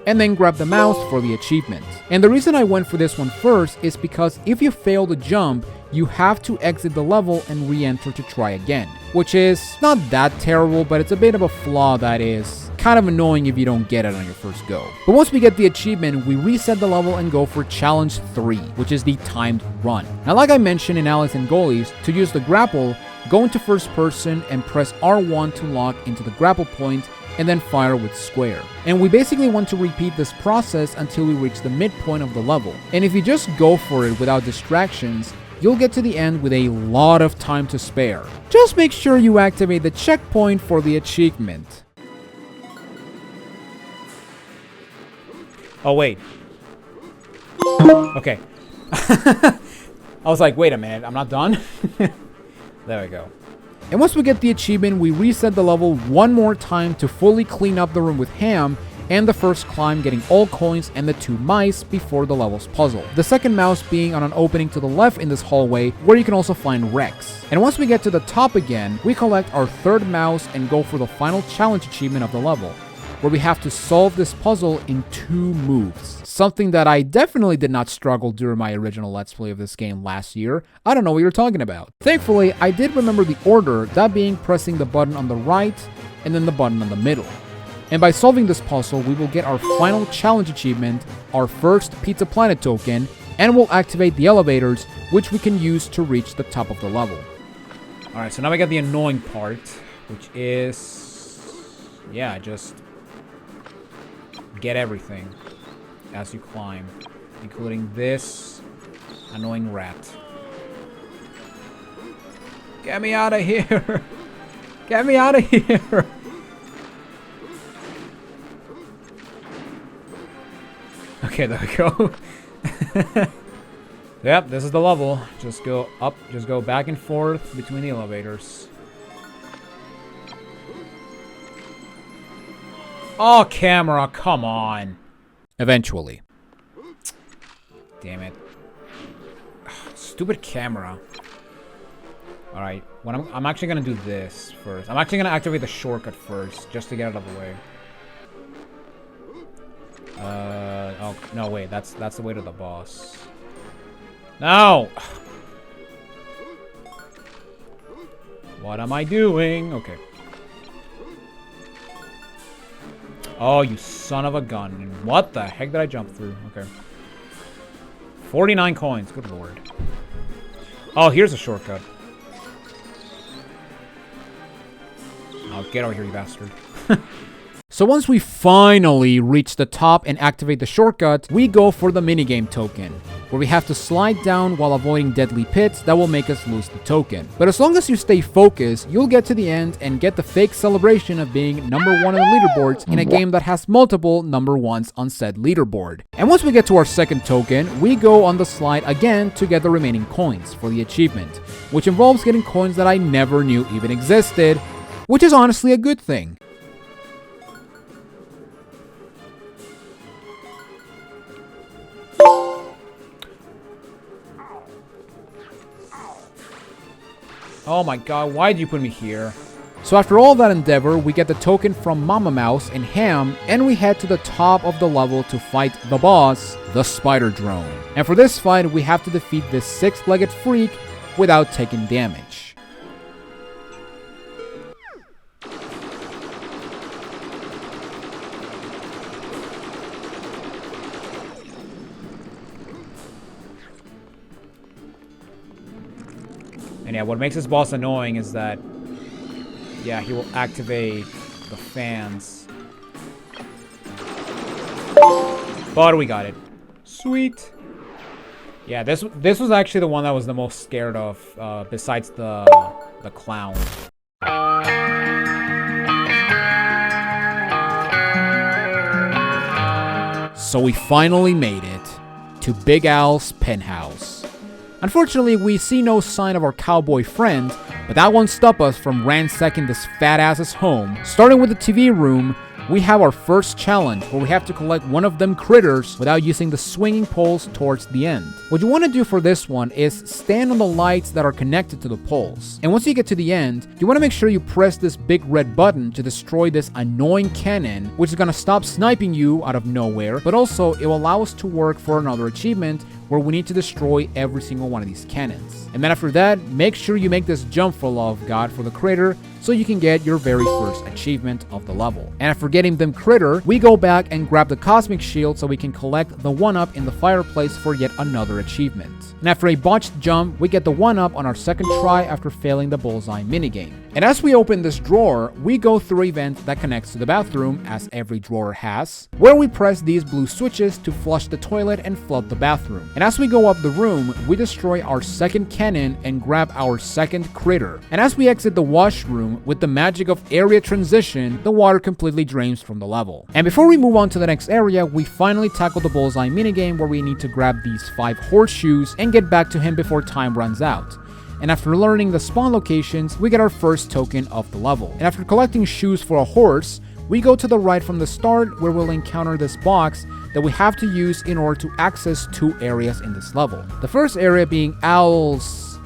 and then grab the mouse for the achievement. And the reason I went for this one first is because if you fail the jump, you have to exit the level and re-enter to try again, which is not that terrible, but it's a bit of a flaw that is kind of annoying if you don't get it on your first go. But once we get the achievement, we reset the level and go for challenge 3, which is the timed run. Now, like I mentioned in Alice and Goalies, to use the grapple, go into first person and press R1 to lock into the grapple point, and then fire with square. And we basically want to repeat this process until we reach the midpoint of the level. And if you just go for it without distractions, you'll get to the end with a lot of time to spare. Just make sure you activate the checkpoint for the achievement. Oh, wait. Okay. I was like, wait a minute, I'm not done? There we go. And once we get the achievement, we reset the level one more time to fully clean up the room with Ham, and the first climb getting all coins and the 2 mice before the level's puzzle. The second mouse being on an opening to the left in this hallway, where you can also find Rex. And once we get to the top again, we collect our 3rd mouse and go for the final challenge achievement of the level, where we have to solve this puzzle in 2 moves. Something that I definitely did not struggle during my original Let's Play of this game last year. I don't know what you're talking about. Thankfully, I did remember the order, that being pressing the button on the right and then the button on the middle. And by solving this puzzle, we will get our final challenge achievement, our first Pizza Planet token, and we'll activate the elevators, which we can use to reach the top of the level. Alright, so now we got the annoying part, which is... yeah, just... get everything as you climb, including this annoying rat. Get me out of here! Get me out of here! Okay, there we go. Yep, this is the level. Just go up, just go back and forth between the elevators. Oh, camera, come on. Eventually. Damn it. Stupid camera. Alright, I'm actually gonna do this first. I'm actually gonna activate the shortcut first, just to get it out of the way. Oh, no, wait, that's the way to the boss. No! What am I doing? Okay. Oh, you son of a gun. What the heck did I jump through? Okay. 49 coins, good lord. Oh, here's a shortcut. Oh, get over here, you bastard. So once we finally reach the top and activate the shortcut, we go for the minigame token, where we have to slide down while avoiding deadly pits that will make us lose the token. But as long as you stay focused, you'll get to the end and get the fake celebration of being number 1 on the leaderboards in a game that has multiple number 1s on said leaderboard. And once we get to our second token, we go on the slide again to get the remaining coins for the achievement, which involves getting coins that I never knew even existed, which is honestly a good thing. Oh my god, why did you put me here? So after all that endeavor, we get the token from Mama Mouse and Ham, and we head to the top of the level to fight the boss, the Spider Drone. And for this fight, we have to defeat this 6-legged freak without taking damage. And yeah, what makes this boss annoying is that, yeah, he will activate the fans. But we got it. Sweet. Yeah, this was actually the one that I was the most scared of, besides the clown. So we finally made it to Big Al's penthouse. Unfortunately, we see no sign of our cowboy friend, but that won't stop us from ransacking this fat ass's home. Starting with the TV room, we have our first challenge where we have to collect one of them critters without using the swinging poles towards the end. What you want to do for this one is stand on the lights that are connected to the poles. And once you get to the end, you want to make sure you press this big red button to destroy this annoying cannon, which is going to stop sniping you out of nowhere, but also it will allow us to work for another achievement where we need to destroy every single one of these cannons. And then after that, make sure you make this jump for love of God for the critter so you can get your very first achievement of the level. And after getting them critter, we go back and grab the cosmic shield so we can collect the 1-up in the fireplace for yet another achievement. And after a botched jump, we get the 1-up on our second try after failing the bullseye minigame. And as we open this drawer, we go through a vent that connects to the bathroom, as every drawer has, where we press these blue switches to flush the toilet and flood the bathroom. And as we go up the room, we destroy our second cannon and grab our second critter. And as we exit the washroom, with the magic of area transition, the water completely drains from the level. And before we move on to the next area, we finally tackle the bullseye minigame where we need to grab these 5 horseshoes and get back to him before time runs out. And after learning the spawn locations, we get our first token of the level. And after collecting shoes for a horse, we go to the right from the start where we'll encounter this box that we have to use in order to access 2 areas in this level. The first area being Owl's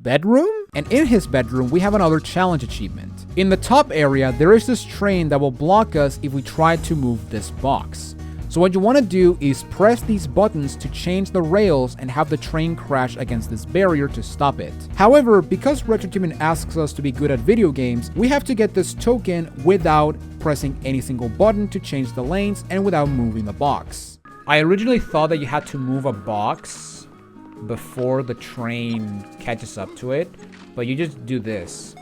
bedroom? And in his bedroom, we have another challenge achievement. In the top area, there is this train that will block us if we try to move this box. So what you want to do is press these buttons to change the rails and have the train crash against this barrier to stop it. However, because RetroAchievement asks us to be good at video games, we have to get this token without pressing any single button to change the lanes and without moving the box. I originally thought that you had to move a box before the train catches up to it, but you just do this.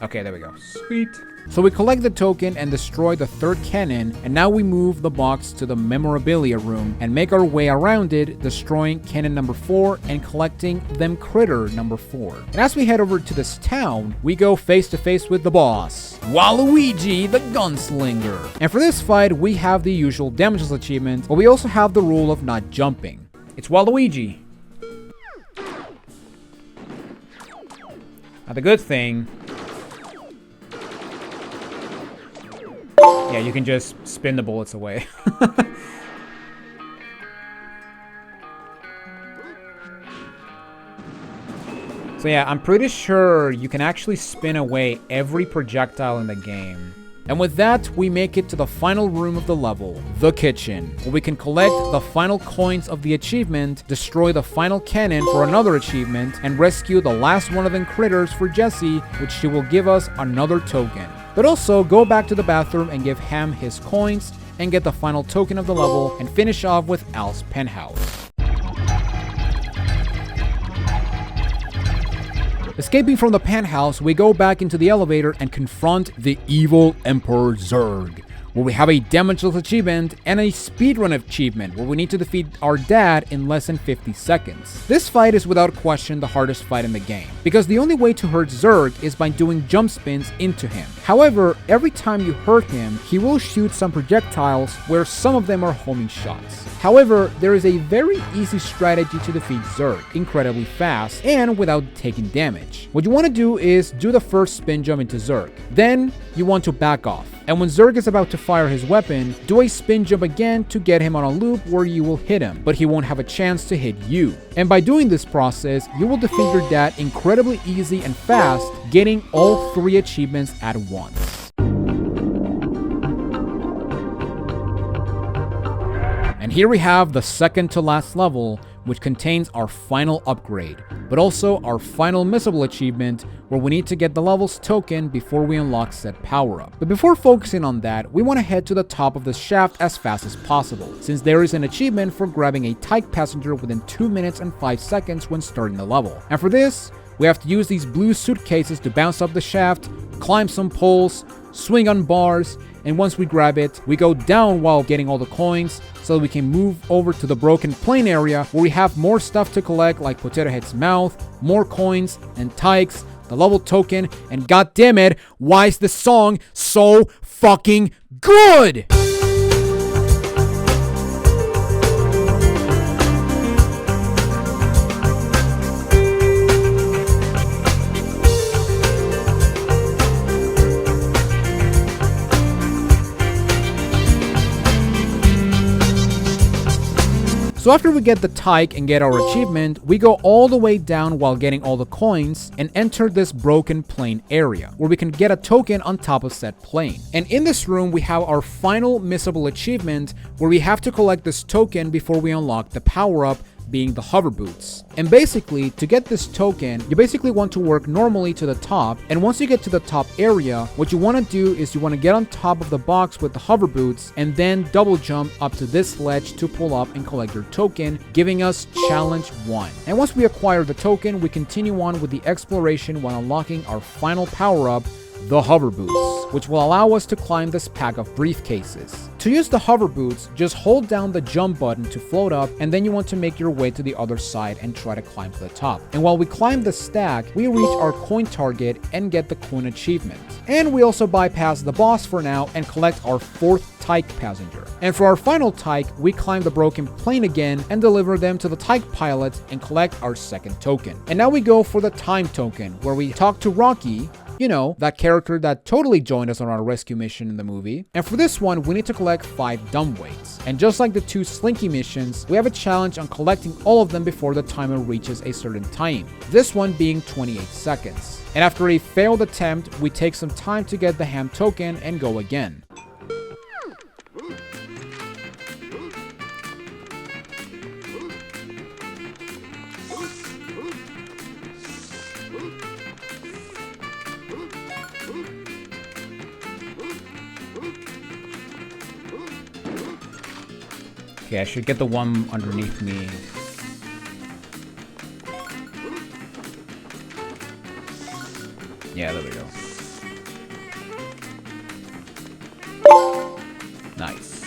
Okay, there we go. Sweet. So we collect the token and destroy the third cannon, and now we move the box to the memorabilia room and make our way around it, destroying cannon number 4 and collecting them critter number 4. And as we head over to this town, we go face to face with the boss, Waluigi the Gunslinger. And for this fight, we have the usual damages achievement, but we also have the rule of not jumping. It's Waluigi. Now the good thing, yeah, you can just spin the bullets away. So yeah, I'm pretty sure you can actually spin away every projectile in the game. And with that, we make it to the final room of the level, the kitchen, where we can collect the final coins of the achievement, destroy the final cannon for another achievement, and rescue the last one of them critters for Jessie, which she will give us another token. But also, go back to the bathroom and give Ham his coins, and get the final token of the level, and finish off with Al's penthouse. Escaping from the penthouse, we go back into the elevator and confront the evil Emperor Zurg, where we have a damageless achievement and a speedrun achievement where we need to defeat our dad in less than 50 seconds. This fight is without question the hardest fight in the game, because the only way to hurt Zurg is by doing jump spins into him. However, every time you hurt him, he will shoot some projectiles where some of them are homing shots. However, there is a very easy strategy to defeat Zurg incredibly fast and without taking damage. What you want to do is do the first spin jump into Zurg. Then you want to back off. And when Zurg is about to fire his weapon, do a spin jump again to get him on a loop where you will hit him, but he won't have a chance to hit you. And by doing this process, you will defeat your dad incredibly easy and fast, getting all 3 achievements at once. And here we have the second to last level, which contains our final upgrade, but also our final missable achievement, where we need to get the level's token before we unlock said power-up. But before focusing on that, we want to head to the top of the shaft as fast as possible, since there is an achievement for grabbing a Tyke passenger within 2 minutes and 5 seconds when starting the level. And for this, we have to use these blue suitcases to bounce up the shaft, climb some poles, swing on bars, and once we grab it, we go down while getting all the coins so that we can move over to the broken plane area where we have more stuff to collect, like Potato Head's mouth, more coins and Tykes, the level token, and goddammit, why is this song so fucking good? So after we get the Tyke and get our achievement, we go all the way down while getting all the coins and enter this broken plane area, where we can get a token on top of said plane. And in this room, we have our final missable achievement, where we have to collect this token before we unlock the power-up, being the hover boots. And basically, to get this token, you basically want to work normally to the top, and once you get to the top area, what you want to do is you want to get on top of the box with the hover boots and then double jump up to this ledge to pull up and collect your token, giving us challenge 1. And once we acquire the token, we continue on with the exploration while unlocking our final power-up, the hover boots, which will allow us to climb this pack of briefcases. To use the hover boots, just hold down the jump button to float up, and then you want to make your way to the other side and try to climb to the top. And while we climb the stack, we reach our coin target and get the coin achievement. And we also bypass the boss for now and collect our 4th Tyke passenger. And for our final Tyke, we climb the broken plane again and deliver them to the Tyke pilot and collect our 2nd token. And now we go for the time token, where we talk to Rocky, you know, that character that totally joined us on our rescue mission in the movie. And for this one, we need to collect 5 dumbweights. And just like the 2 Slinky missions, we have a challenge on collecting all of them before the timer reaches a certain time. This one being 28 seconds. And after a failed attempt, we take some time to get the Ham token and go again. Okay, I should get the one underneath me. Yeah, there we go. Nice.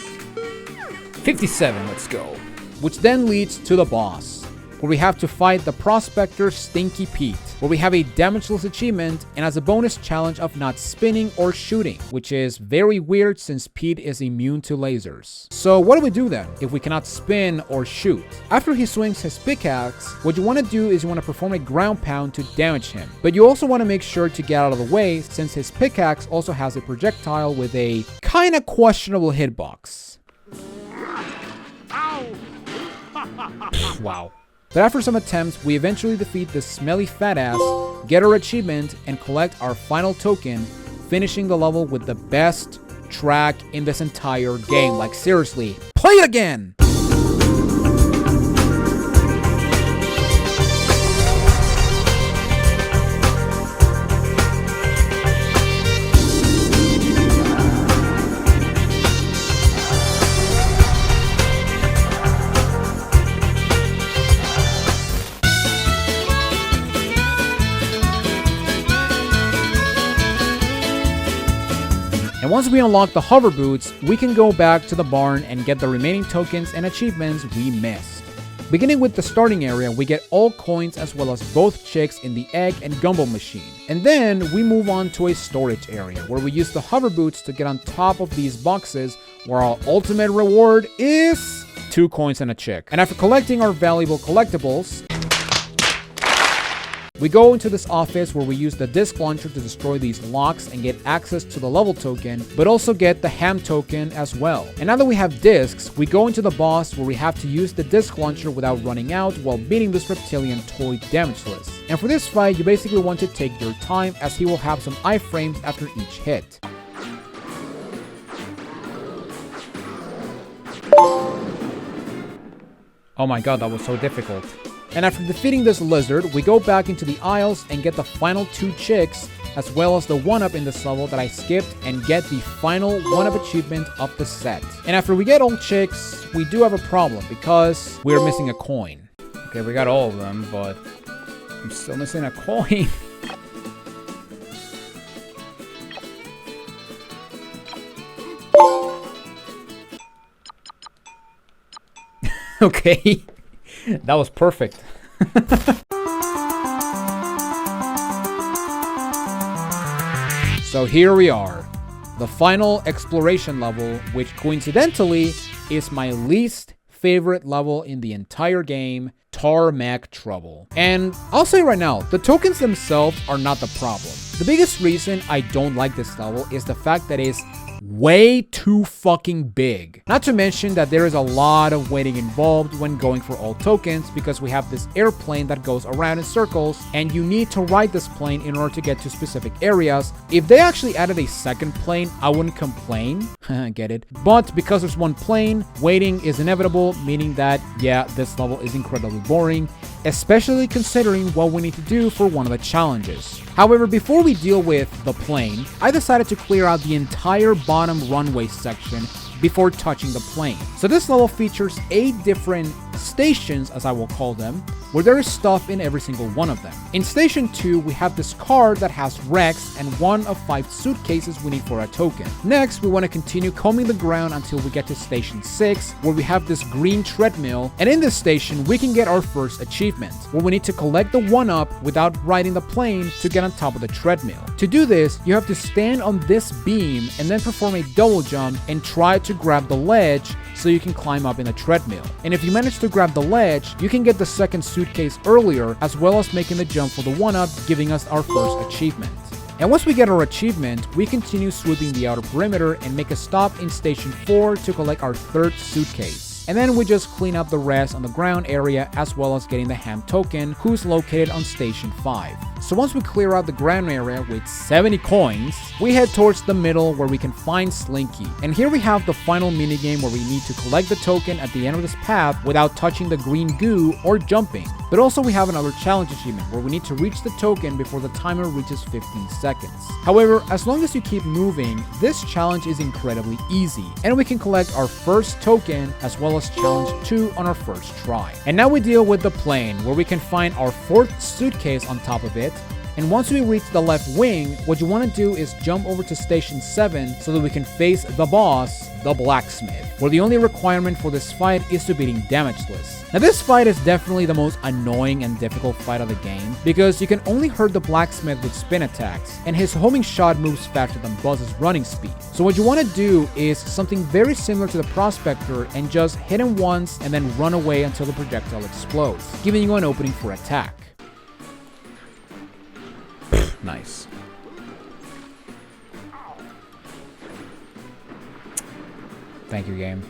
57, let's go. Which then leads to the boss, where we have to fight the Prospector Stinky Pete, where we have a damageless achievement and as a bonus challenge of not spinning or shooting, which is very weird since Pete is immune to lasers. So what do we do then if we cannot spin or shoot? After he swings his pickaxe, what you want to do is you want to perform a ground pound to damage him, but you also want to make sure to get out of the way since his pickaxe also has a projectile with a kinda questionable hitbox. Wow. But after some attempts, we eventually defeat this smelly fat ass, get our achievement, and collect our final token, finishing the level with the best track in this entire game. Like, seriously, play it again! And once we unlock the hover boots, we can go back to the barn and get the remaining tokens and achievements we missed. Beginning with the starting area, we get all coins as well as both chicks in the egg and gumball machine. And then we move on to a storage area where we use the hover boots to get on top of these boxes, where our ultimate reward is 2 coins and a chick. And after collecting our valuable collectibles, we go into this office where we use the disc launcher to destroy these locks and get access to the level token, but also get the ham token as well. And now that we have discs, we go into the boss where we have to use the disc launcher without running out while beating this reptilian toy damageless. And for this fight, you basically want to take your time, as he will have some iframes after each hit. Oh my god, that was so difficult. And after defeating this lizard, we go back into the aisles and get the final 2 chicks, as well as the 1-up in this level that I skipped, and get the final 1-up achievement of the set. And after we get all chicks, we do have a problem because we're missing a coin. Okay, we got all of them, but I'm still missing a coin. Okay, that was perfect. So here we are, the final exploration level, which coincidentally is my least favorite level in the entire game, Tarmac Trouble. And I'll say right now, the tokens themselves are not the problem. The biggest reason I don't like this level is the fact that it's way too fucking big. Not to mention that there is a lot of waiting involved when going for all tokens, because we have this airplane that goes around in circles and you need to ride this plane in order to get to specific areas. If they actually added a second plane, I wouldn't complain. Get it? But because there's one plane, waiting is inevitable, meaning that, yeah, this level is incredibly boring, especially considering what we need to do for one of the challenges. However, before we deal with the plane, I decided to clear out the entire bottom runway section before touching the plane. So this level features 8 different stations, as I will call them, where there is stuff in every single one of them. In Station 2, we have this car that has Rex and 1 of 5 suitcases we need for a token. Next, we want to continue combing the ground until we get to Station 6, where we have this green treadmill, and in this station, we can get our first achievement, where we need to collect the 1-up without riding the plane to get on top of the treadmill. To do this, you have to stand on this beam and then perform a double jump and try to grab the ledge so you can climb up in the treadmill. And if you manage to grab the ledge, you can get the second suitcase earlier, as well as making the jump for the 1-up, giving us our first achievement. And once we get our achievement, we continue sweeping the outer perimeter and make a stop in Station 4 to collect our 3rd suitcase. And then we just clean up the rest on the ground area, as well as getting the ham token, who's located on Station 5. So once we clear out the ground area with 70 coins, we head towards the middle where we can find Slinky. And here we have the final minigame where we need to collect the token at the end of this path without touching the green goo or jumping. But also we have another challenge achievement where we need to reach the token before the timer reaches 15 seconds. However, as long as you keep moving, this challenge is incredibly easy, and we can collect our first token as well as challenge 2 on our first try. And now we deal with the plane, where we can find our 4th suitcase on top of it. And once we reach the left wing, what you want to do is jump over to Station 7 so that we can face the boss, the blacksmith, where the only requirement for this fight is to beating damageless. Now this fight is definitely the most annoying and difficult fight of the game, because you can only hurt the blacksmith with spin attacks, and his homing shot moves faster than Buzz's running speed. So what you want to do is something very similar to the prospector and just hit him once and then run away until the projectile explodes, giving you an opening for attack. Nice. Thank you, game.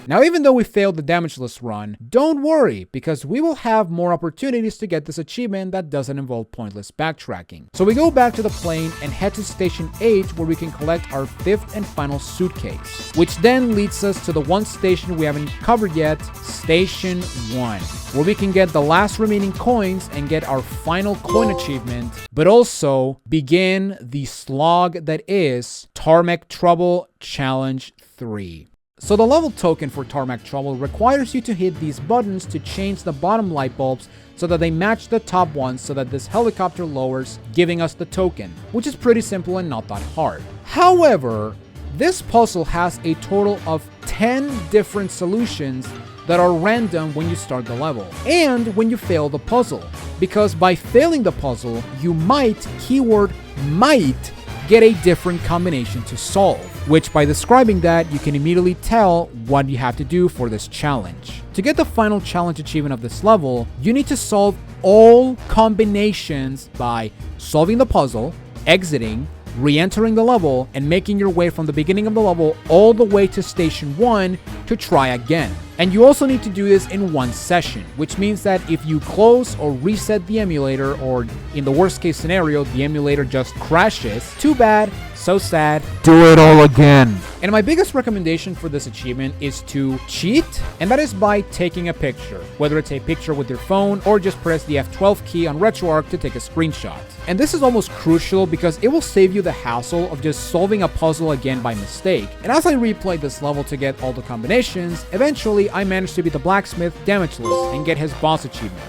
Now, even though we failed the damageless run, don't worry, because we will have more opportunities to get this achievement that doesn't involve pointless backtracking. So we go back to the plane and head to Station H, where we can collect our 5th and final suitcase, which then leads us to the one station we haven't covered yet, Station 1, where we can get the last remaining coins and get our final coin achievement, but also begin the slog that is Tarmac Trouble Challenge 3. So the level token for Tarmac Trouble requires you to hit these buttons to change the bottom light bulbs so that they match the top ones so that this helicopter lowers, giving us the token, which is pretty simple and not that hard. However, this puzzle has a total of 10 different solutions that are random when you start the level and when you fail the puzzle, because by failing the puzzle, you might, keyword might, get a different combination to solve, which by describing that, you can immediately tell what you have to do for this challenge. To get the final challenge achievement of this level, you need to solve all combinations by solving the puzzle, exiting, re-entering the level, and making your way from the beginning of the level all the way to Station 1 to try again. And you also need to do this in one session, which means that if you close or reset the emulator, or in the worst case scenario, the emulator just crashes, too bad, so sad, do it all again. And my biggest recommendation for this achievement is to cheat, and that is by taking a picture, whether it's a picture with your phone or just press the F12 key on RetroArch to take a screenshot. And this is almost crucial because it will save you the hassle of just solving a puzzle again by mistake. And as I replayed this level to get all the combinations, eventually I managed to beat the blacksmith damageless and get his boss achievement,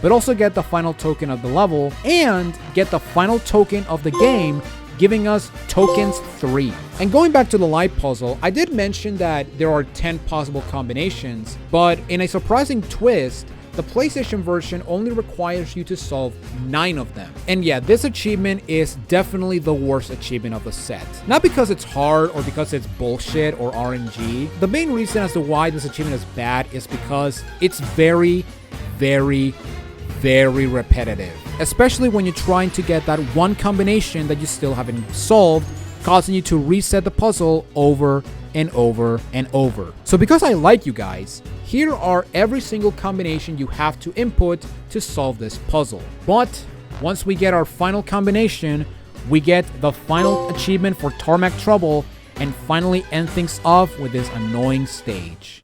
but also get the final token of the level and get the final token of the game, giving us tokens 3. And going back to the light puzzle, I did mention that there are 10 possible combinations, but in a surprising twist, the PlayStation version only requires you to solve 9 of them. And yeah, this achievement is definitely the worst achievement of the set. Not because it's hard or because it's bullshit or RNG. The main reason as to why this achievement is bad is because it's very, very, very repetitive. Especially when you're trying to get that one combination that you still haven't solved, causing you to reset the puzzle over and over and over. So because I like you guys, here are every single combination you have to input to solve this puzzle. But once we get our final combination, we get the final achievement for Tarmac Trouble and finally end things off with this annoying stage.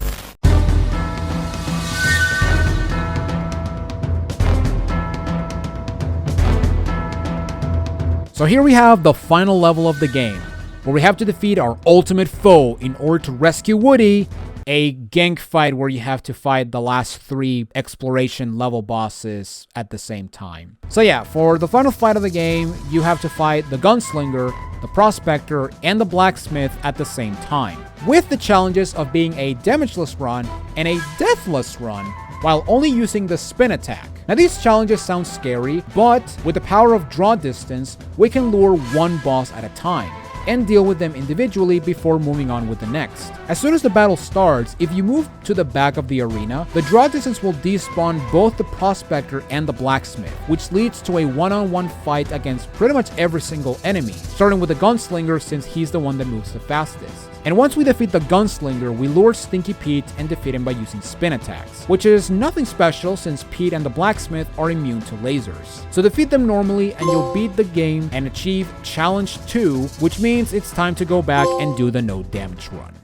So here we have the final level of the game, where we have to defeat our ultimate foe in order to rescue Woody, a gang fight where you have to fight the last 3 exploration level bosses at the same time. So yeah, for the final fight of the game, you have to fight the gunslinger, the prospector, and the blacksmith at the same time, with the challenges of being a damageless run and a deathless run, while only using the spin attack. Now these challenges sound scary, but with the power of draw distance, we can lure one boss at a time and deal with them individually before moving on with the next. As soon as the battle starts, if you move to the back of the arena, the draw distance will despawn both the prospector and the blacksmith, which leads to a one-on-one fight against pretty much every single enemy, starting with the gunslinger since he's the one that moves the fastest. And once we defeat the gunslinger, we lure Stinky Pete and defeat him by using spin attacks, which is nothing special since Pete and the blacksmith are immune to lasers. So defeat them normally and you'll beat the game and achieve Challenge 2, which means it's time to go back and do the no damage run.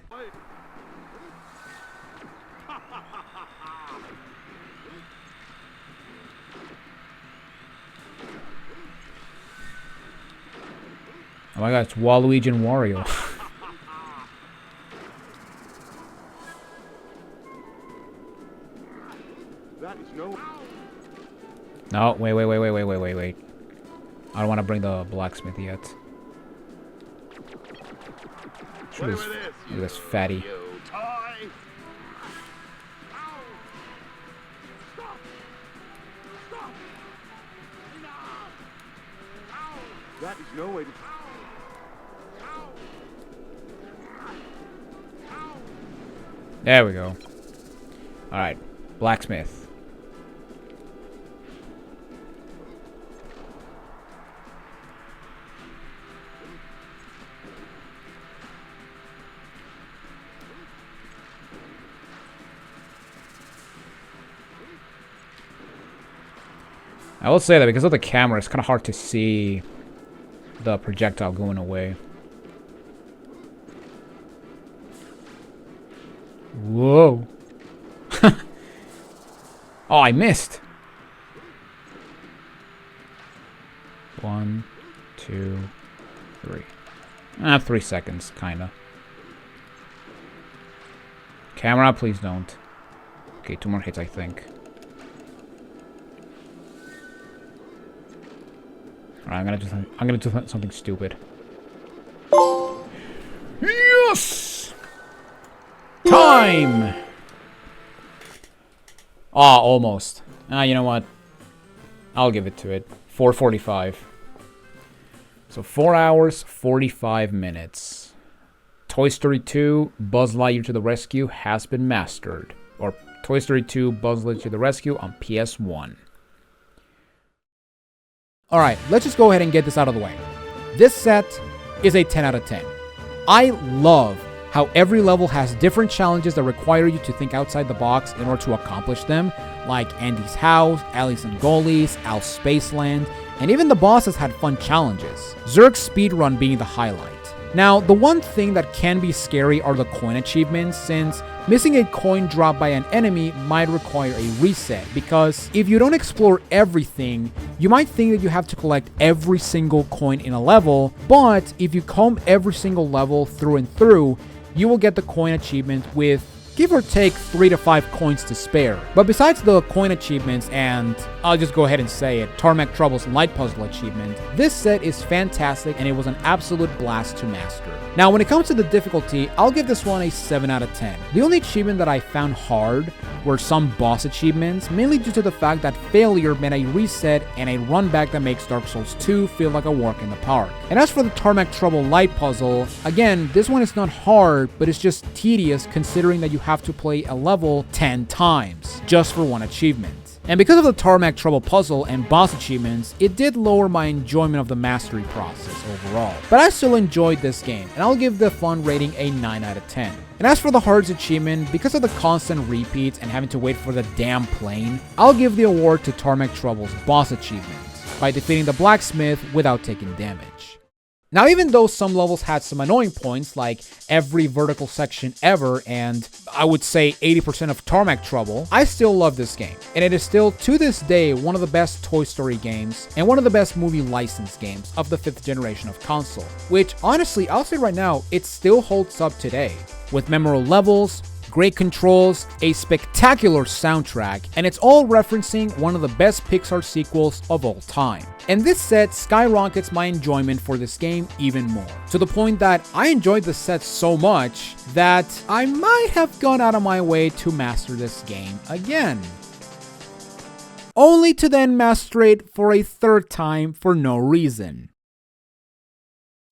Oh my god, it's Waluigi and Wario. No, wait. I don't want to bring the blacksmith yet. Look at this fatty. That is no way to... There we go. Alright, blacksmith. I will say that because of the camera, it's kind of hard to see the projectile going away. Whoa. Oh, I missed. 1, 2, 3. 3 seconds, kinda. Camera, please don't. Okay, 2 more hits, I think. Alright, I'm gonna do something stupid. Yes! Time! Ah, almost. You know what? I'll give it to it. 4:45. So 4 hours, 45 minutes. Toy Story 2, Buzz Lightyear to the Rescue has been mastered. Or Toy Story 2, Buzz Lightyear to the Rescue on PS1. Alright, let's just go ahead and get this out of the way. This set is a 10 out of 10. I love how every level has different challenges that require you to think outside the box in order to accomplish them, like Andy's house, Alice and Goalies, Al's Spaceland, and even the bosses had fun challenges, Zurg's speedrun being the highlight. Now, the one thing that can be scary are the coin achievements, since missing a coin dropped by an enemy might require a reset, because if you don't explore everything, you might think that you have to collect every single coin in a level, but if you comb every single level through and through, you will get the coin achievement with, give or take, 3 to 5 coins to spare. But besides the coin achievements, and I'll just go ahead and say it, Tarmac Trouble's light puzzle achievement, this set is fantastic and it was an absolute blast to master. Now, when it comes to the difficulty, I'll give this one a 7 out of 10. The only achievement that I found hard were some boss achievements, mainly due to the fact that failure meant a reset and a run back that makes Dark Souls 2 feel like a walk in the park. And as for the Tarmac Trouble light puzzle, again, this one is not hard, but it's just tedious considering that you have to play a level 10 times just for one achievement. And because of the Tarmac Trouble puzzle and boss achievements, it did lower my enjoyment of the mastery process overall. But I still enjoyed this game, and I'll give the fun rating a 9 out of 10. And as for the Hearts achievement, because of the constant repeats and having to wait for the damn plane, I'll give the award to Tarmac Trouble's boss achievement by defeating the blacksmith without taking damage. Now, even though some levels had some annoying points, like every vertical section ever, and I would say 80% of Tarmac Trouble, I still love this game. And it is still, to this day, one of the best Toy Story games, and one of the best movie license games of the 5th generation of console. Which, honestly, I'll say right now, it still holds up today. With memorable levels, great controls, a spectacular soundtrack, and it's all referencing one of the best Pixar sequels of all time. And this set skyrockets my enjoyment for this game even more, to the point that I enjoyed the set so much that I might have gone out of my way to master this game again. Only to then master it for a 3rd time for no reason.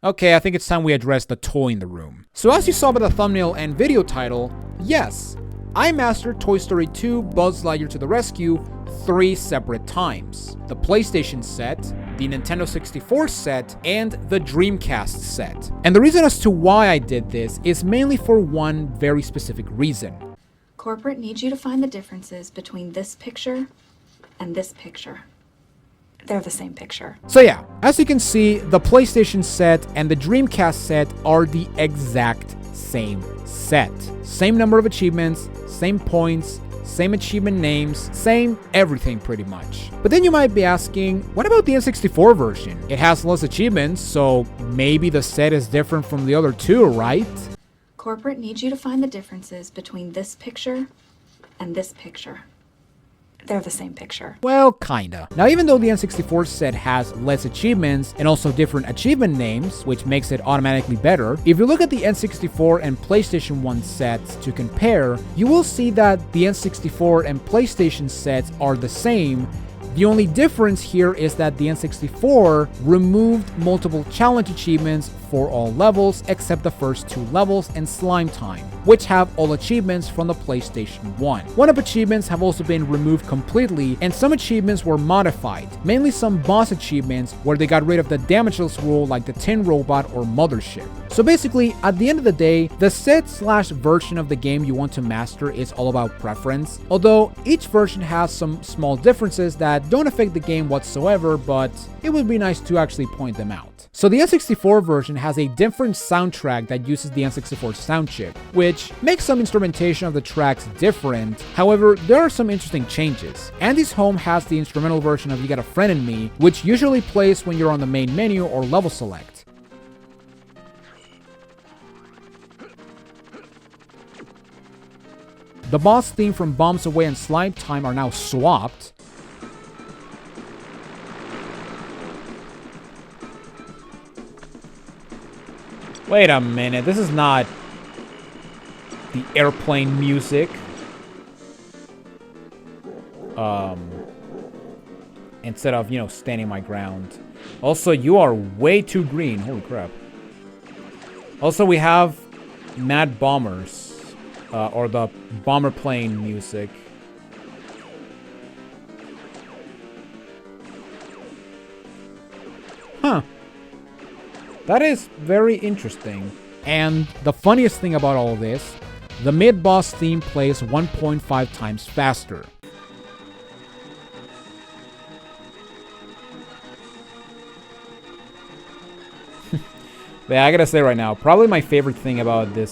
Okay, I think it's time we address the toy in the room. So as you saw by the thumbnail and video title, yes, I mastered Toy Story 2 Buzz Lightyear to the Rescue 3 separate times. The PlayStation set, the Nintendo 64 set, and the Dreamcast set. And the reason as to why I did this is mainly for one very specific reason. Corporate needs you to find the differences between this picture and this picture. They're the same picture. So yeah, as you can see, the PlayStation set and the Dreamcast set are the exact same set. Same number of achievements, same points, same achievement names, same everything pretty much. But then you might be asking, what about the N64 version? It has less achievements, so maybe the set is different from the other two, right? Corporate needs you to find the differences between this picture and this picture. They're the same picture. Well, kinda. Now, even though the N64 set has less achievements and also different achievement names, which makes it automatically better, if you look at the N64 and PlayStation 1 sets to compare, you will see that the N64 and PlayStation sets are the same. The only difference here is that the N64 removed multiple challenge achievements for all levels except the first 2 levels and slime time. which have all achievements from the PlayStation 1. One-up achievements have also been removed completely, and some achievements were modified, mainly some boss achievements where they got rid of the damageless rule like the Tin Robot or Mothership. So basically, at the end of the day, the set/version of the game you want to master is all about preference, although each version has some small differences that don't affect the game whatsoever, but it would be nice to actually point them out. So the N64 version has a different soundtrack that uses the N64 sound chip, which makes some instrumentation of the tracks different. However, there are some interesting changes. Andy's Home has the instrumental version of You Got a Friend in Me, which usually plays when you're on the main menu or level select. The boss theme from Bombs Away and Slime Time are now swapped. Wait a minute, this is not the airplane music. Instead of, you know, standing my ground. Also, you are way too green. Holy crap. Also, we have Mad Bombers. Or the bomber plane music. Huh. That is very interesting. And the funniest thing about all this, the mid-boss theme plays 1.5 times faster. But I gotta say right now, probably my favorite thing about this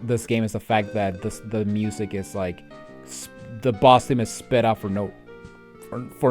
this game is the fact that the music is like the boss theme is sped up for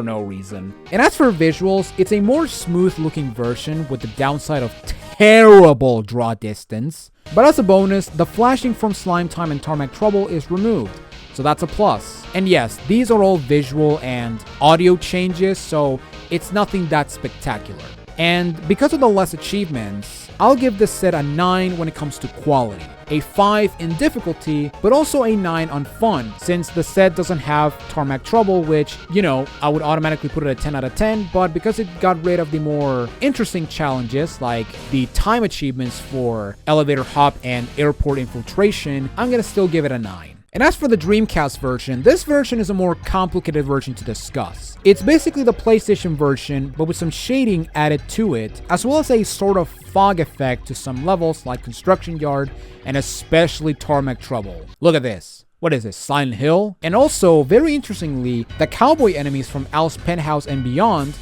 no reason. And as for visuals, it's a more smooth looking version with the downside of terrible draw distance. But as a bonus, the flashing from Slime Time and Tarmac Trouble is removed, so that's a plus. And yes, these are all visual and audio changes, so it's nothing that spectacular. And because of the less achievements, I'll give this set a 9 when it comes to quality, a 5 in difficulty, but also a 9 on fun, since the set doesn't have Tarmac Trouble, which, you know, I would automatically put it at 10 out of 10, but because it got rid of the more interesting challenges, like the time achievements for Elevator Hop and Airport Infiltration, I'm gonna still give it a 9. And as for the Dreamcast version, this version is a more complicated version to discuss. It's basically the PlayStation version, but with some shading added to it, as well as a sort of fog effect to some levels like Construction Yard and especially Tarmac Trouble. Look at this. What is this, Silent Hill? And also, very interestingly, the cowboy enemies from Al's Penthouse and Beyond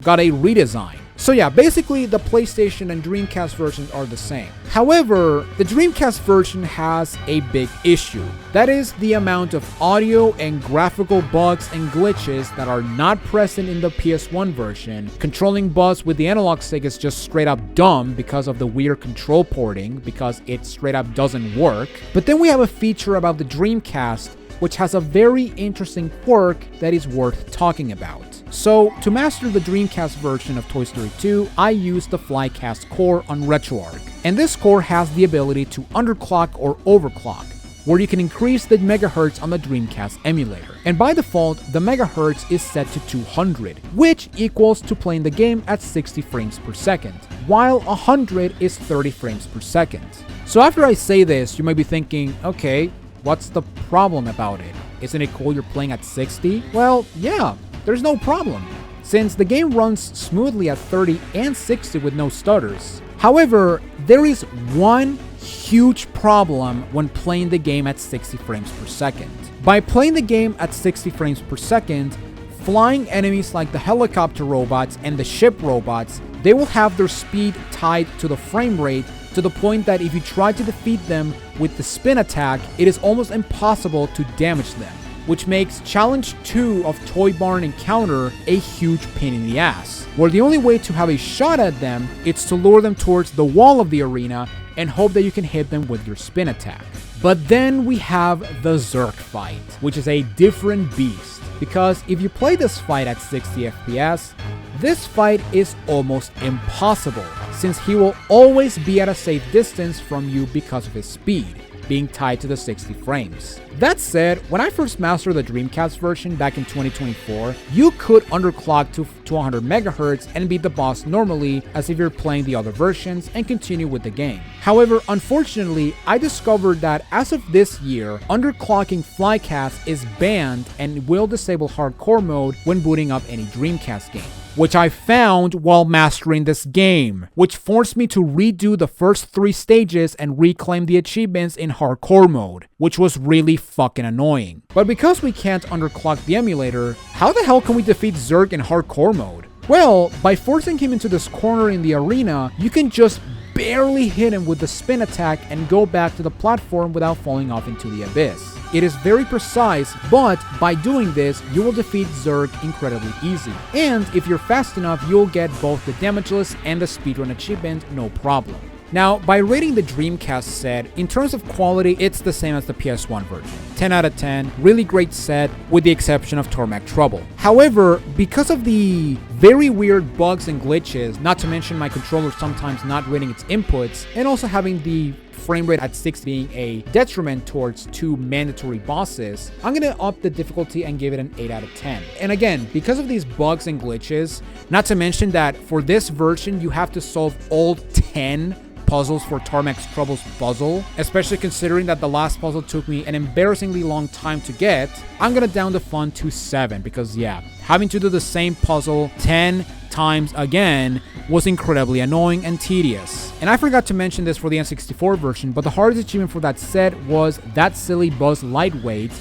got a redesign. So yeah, basically the PlayStation and Dreamcast versions are the same. However, the Dreamcast version has a big issue. That is the amount of audio and graphical bugs and glitches that are not present in the PS1 version. Controlling bugs with the analog stick is just straight up dumb because of the weird control porting, because it straight up doesn't work. But then we have a feature about the Dreamcast which has a very interesting quirk that is worth talking about. So, to master the Dreamcast version of Toy Story 2, I used the Flycast core on RetroArch. And this core has the ability to underclock or overclock, where you can increase the megahertz on the Dreamcast emulator. And by default, the megahertz is set to 200, which equals to playing the game at 60 frames per second, while 100 is 30 frames per second. So after I say this, you might be thinking, okay, what's the problem about it? Isn't it cool you're playing at 60? Well, yeah, there's no problem, since the game runs smoothly at 30 and 60 with no stutters. However, there is one huge problem when playing the game at 60 frames per second. By playing the game at 60 frames per second, flying enemies like the helicopter robots and the ship robots, they will have their speed tied to the frame rate, to the point that if you try to defeat them with the spin attack, it is almost impossible to damage them, which makes Challenge 2 of Toy Barn Encounter a huge pain in the ass, where the only way to have a shot at them is to lure them towards the wall of the arena and hope that you can hit them with your spin attack. But then we have the Zurk fight, which is a different beast, because if you play this fight at 60 FPS, this fight is almost impossible, since he will always be at a safe distance from you because of his speed. being tied to the 60 frames. That said, when I first mastered the Dreamcast version back in 2024, you could underclock to 100 MHz and beat the boss normally as if you're playing the other versions and continue with the game. However, unfortunately, I discovered that as of this year, underclocking Flycast is banned and will disable hardcore mode when booting up any Dreamcast game, which I found while mastering this game, which forced me to redo the first 3 stages and reclaim the achievements in hardcore mode, which was really fucking annoying. But because we can't underclock the emulator, how the hell can we defeat Zerg in hardcore mode? Well, by forcing him into this corner in the arena, you can just barely hit him with the spin attack and go back to the platform without falling off into the abyss. It is very precise, but by doing this, you will defeat Zerg incredibly easy. And if you're fast enough, you'll get both the damageless and the speedrun achievement no problem. Now, by rating the Dreamcast set, in terms of quality, it's the same as the PS1 version. 10 out of 10, really great set, with the exception of Tormek Trouble. However, because of the very weird bugs and glitches, not to mention my controller sometimes not reading its inputs, and also having the frame rate at 6 being a detriment towards 2 mandatory bosses, I'm gonna up the difficulty and give it an 8 out of 10. And again, because of these bugs and glitches, not to mention that for this version, you have to solve all 10 puzzles for Tormek's Trouble's puzzle, especially considering that the last puzzle took me an embarrassingly long time to get, I'm gonna down the fun to 7 because yeah, having to do the same puzzle 10 times again was incredibly annoying and tedious. And I forgot to mention this for the N64 version, but the hardest achievement for that set was that silly Buzz Lightweight,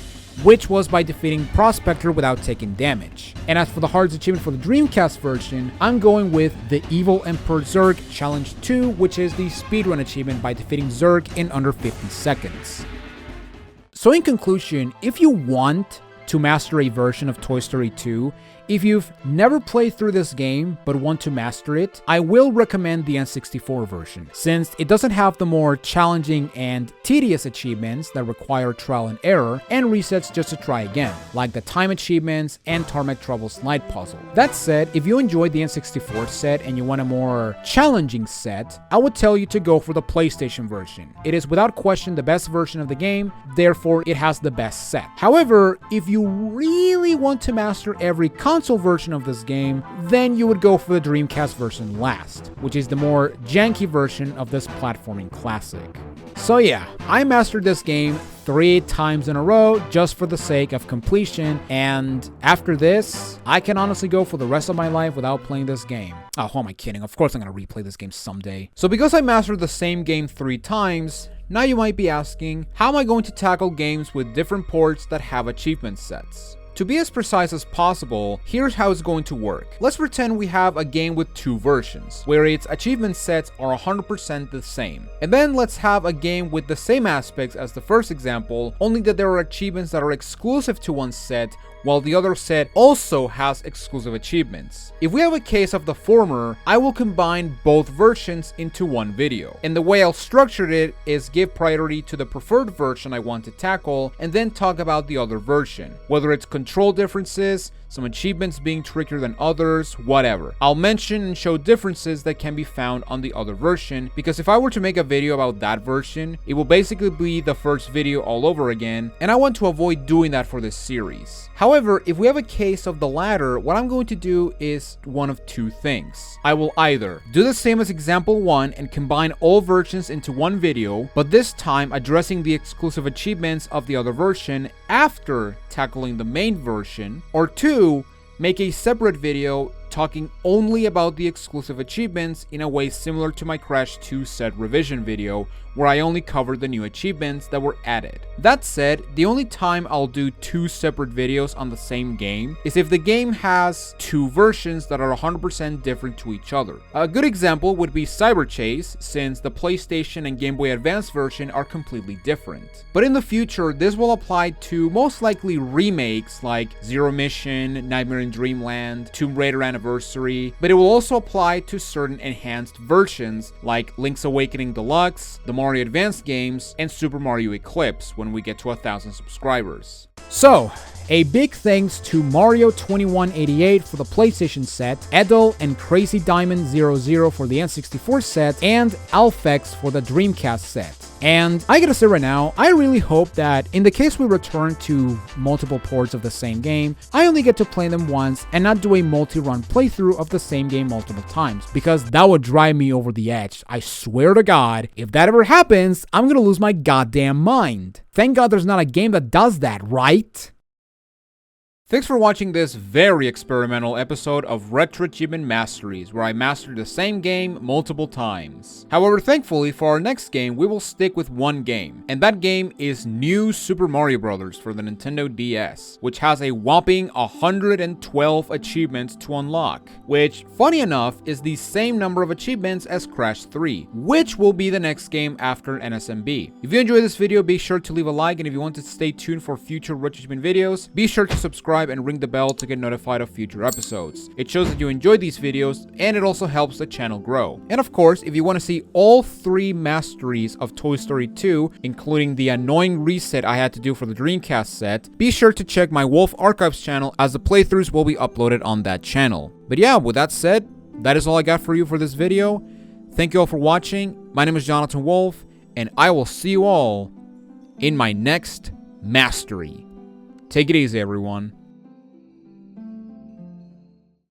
which was by defeating Prospector without taking damage. And as for the hardest achievement for the Dreamcast version, I'm going with the Evil Emperor Zerg Challenge 2, which is the speedrun achievement by defeating Zerg in under 50 seconds. So in conclusion, if you want to master a version of Toy Story 2, if you've never played through this game but want to master it, I will recommend the N64 version, since it doesn't have the more challenging and tedious achievements that require trial and error and resets just to try again, like the time achievements and Tormek Trouble's night puzzle. That said, if you enjoyed the N64 set and you want a more challenging set, I would tell you to go for the PlayStation version. It is without question the best version of the game, therefore it has the best set. However, if you really want to master every console version of this game, then you would go for the Dreamcast version last, which is the more janky version of this platforming classic. So yeah, I mastered this game 3 times in a row just for the sake of completion, and after this, I can honestly go for the rest of my life without playing this game. Oh, who am I kidding? Of course I'm gonna replay this game someday. So because I mastered the same game 3 times, now you might be asking, how am I going to tackle games with different ports that have achievement sets? To be as precise as possible, here's how it's going to work. Let's pretend we have a game with 2 versions, where its achievement sets are 100% the same. And then let's have a game with the same aspects as the first example, only that there are achievements that are exclusive to one set, while the other set also has exclusive achievements. If we have a case of the former, I will combine both versions into one video. And the way I'll structure it is give priority to the preferred version I want to tackle, and then talk about the other version, whether it's control differences, some achievements being trickier than others, whatever. I'll mention and show differences that can be found on the other version, because if I were to make a video about that version, it will basically be the first video all over again, and I want to avoid doing that for this series. However, if we have a case of the latter, what I'm going to do is one of 2 things. I will either do the same as example 1 and combine all versions into one video, but this time addressing the exclusive achievements of the other version after tackling the main version, or 2, make a separate video talking only about the exclusive achievements in a way similar to my Crash 2 set revision video, where I only covered the new achievements that were added. That said, the only time I'll do 2 separate videos on the same game is if the game has 2 versions that are 100% different to each other. A good example would be Cyber Chase, since the PlayStation and Game Boy Advance version are completely different. But in the future, this will apply to most likely remakes like Zero Mission, Nightmare in Dreamland, Tomb Raider Anniversary, but it will also apply to certain enhanced versions like Link's Awakening Deluxe, the Mario Advance games, and Super Mario Eclipse when we get to 1,000 subscribers. So, a big thanks to Mario 2188 for the PlayStation set, Edel and Crazy Diamond 00 for the N64 set, and Alphex for the Dreamcast set. And I gotta say right now, I really hope that in the case we return to multiple ports of the same game, I only get to play them once and not do a multi-run playthrough of the same game multiple times, because that would drive me over the edge. I swear to God, if that ever happens, I'm gonna lose my goddamn mind. Thank God there's not a game that does that, right? Thanks for watching this very experimental episode of Retro Achievement Masteries, where I mastered the same game multiple times. However, thankfully, for our next game, we will stick with one game, and that game is New Super Mario Bros. For the Nintendo DS, which has a whopping 112 achievements to unlock, which, funny enough, is the same number of achievements as Crash 3, which will be the next game after NSMB. If you enjoyed this video, be sure to leave a like, and if you want to stay tuned for future Retro Achievement videos, be sure to subscribe and ring the bell to get notified of future episodes. It shows that you enjoy these videos, and it also helps the channel grow. And of course, if you want to see all 3 masteries of Toy Story 2, including the annoying reset I had to do for the Dreamcast set, be sure to check my Wolf Archives channel, as the playthroughs will be uploaded on that channel. But yeah, with that said, that is all I got for you for this video. Thank you all for watching. My name is Jonathan Wolf, and I will see you all in my next mastery. Take it easy, everyone.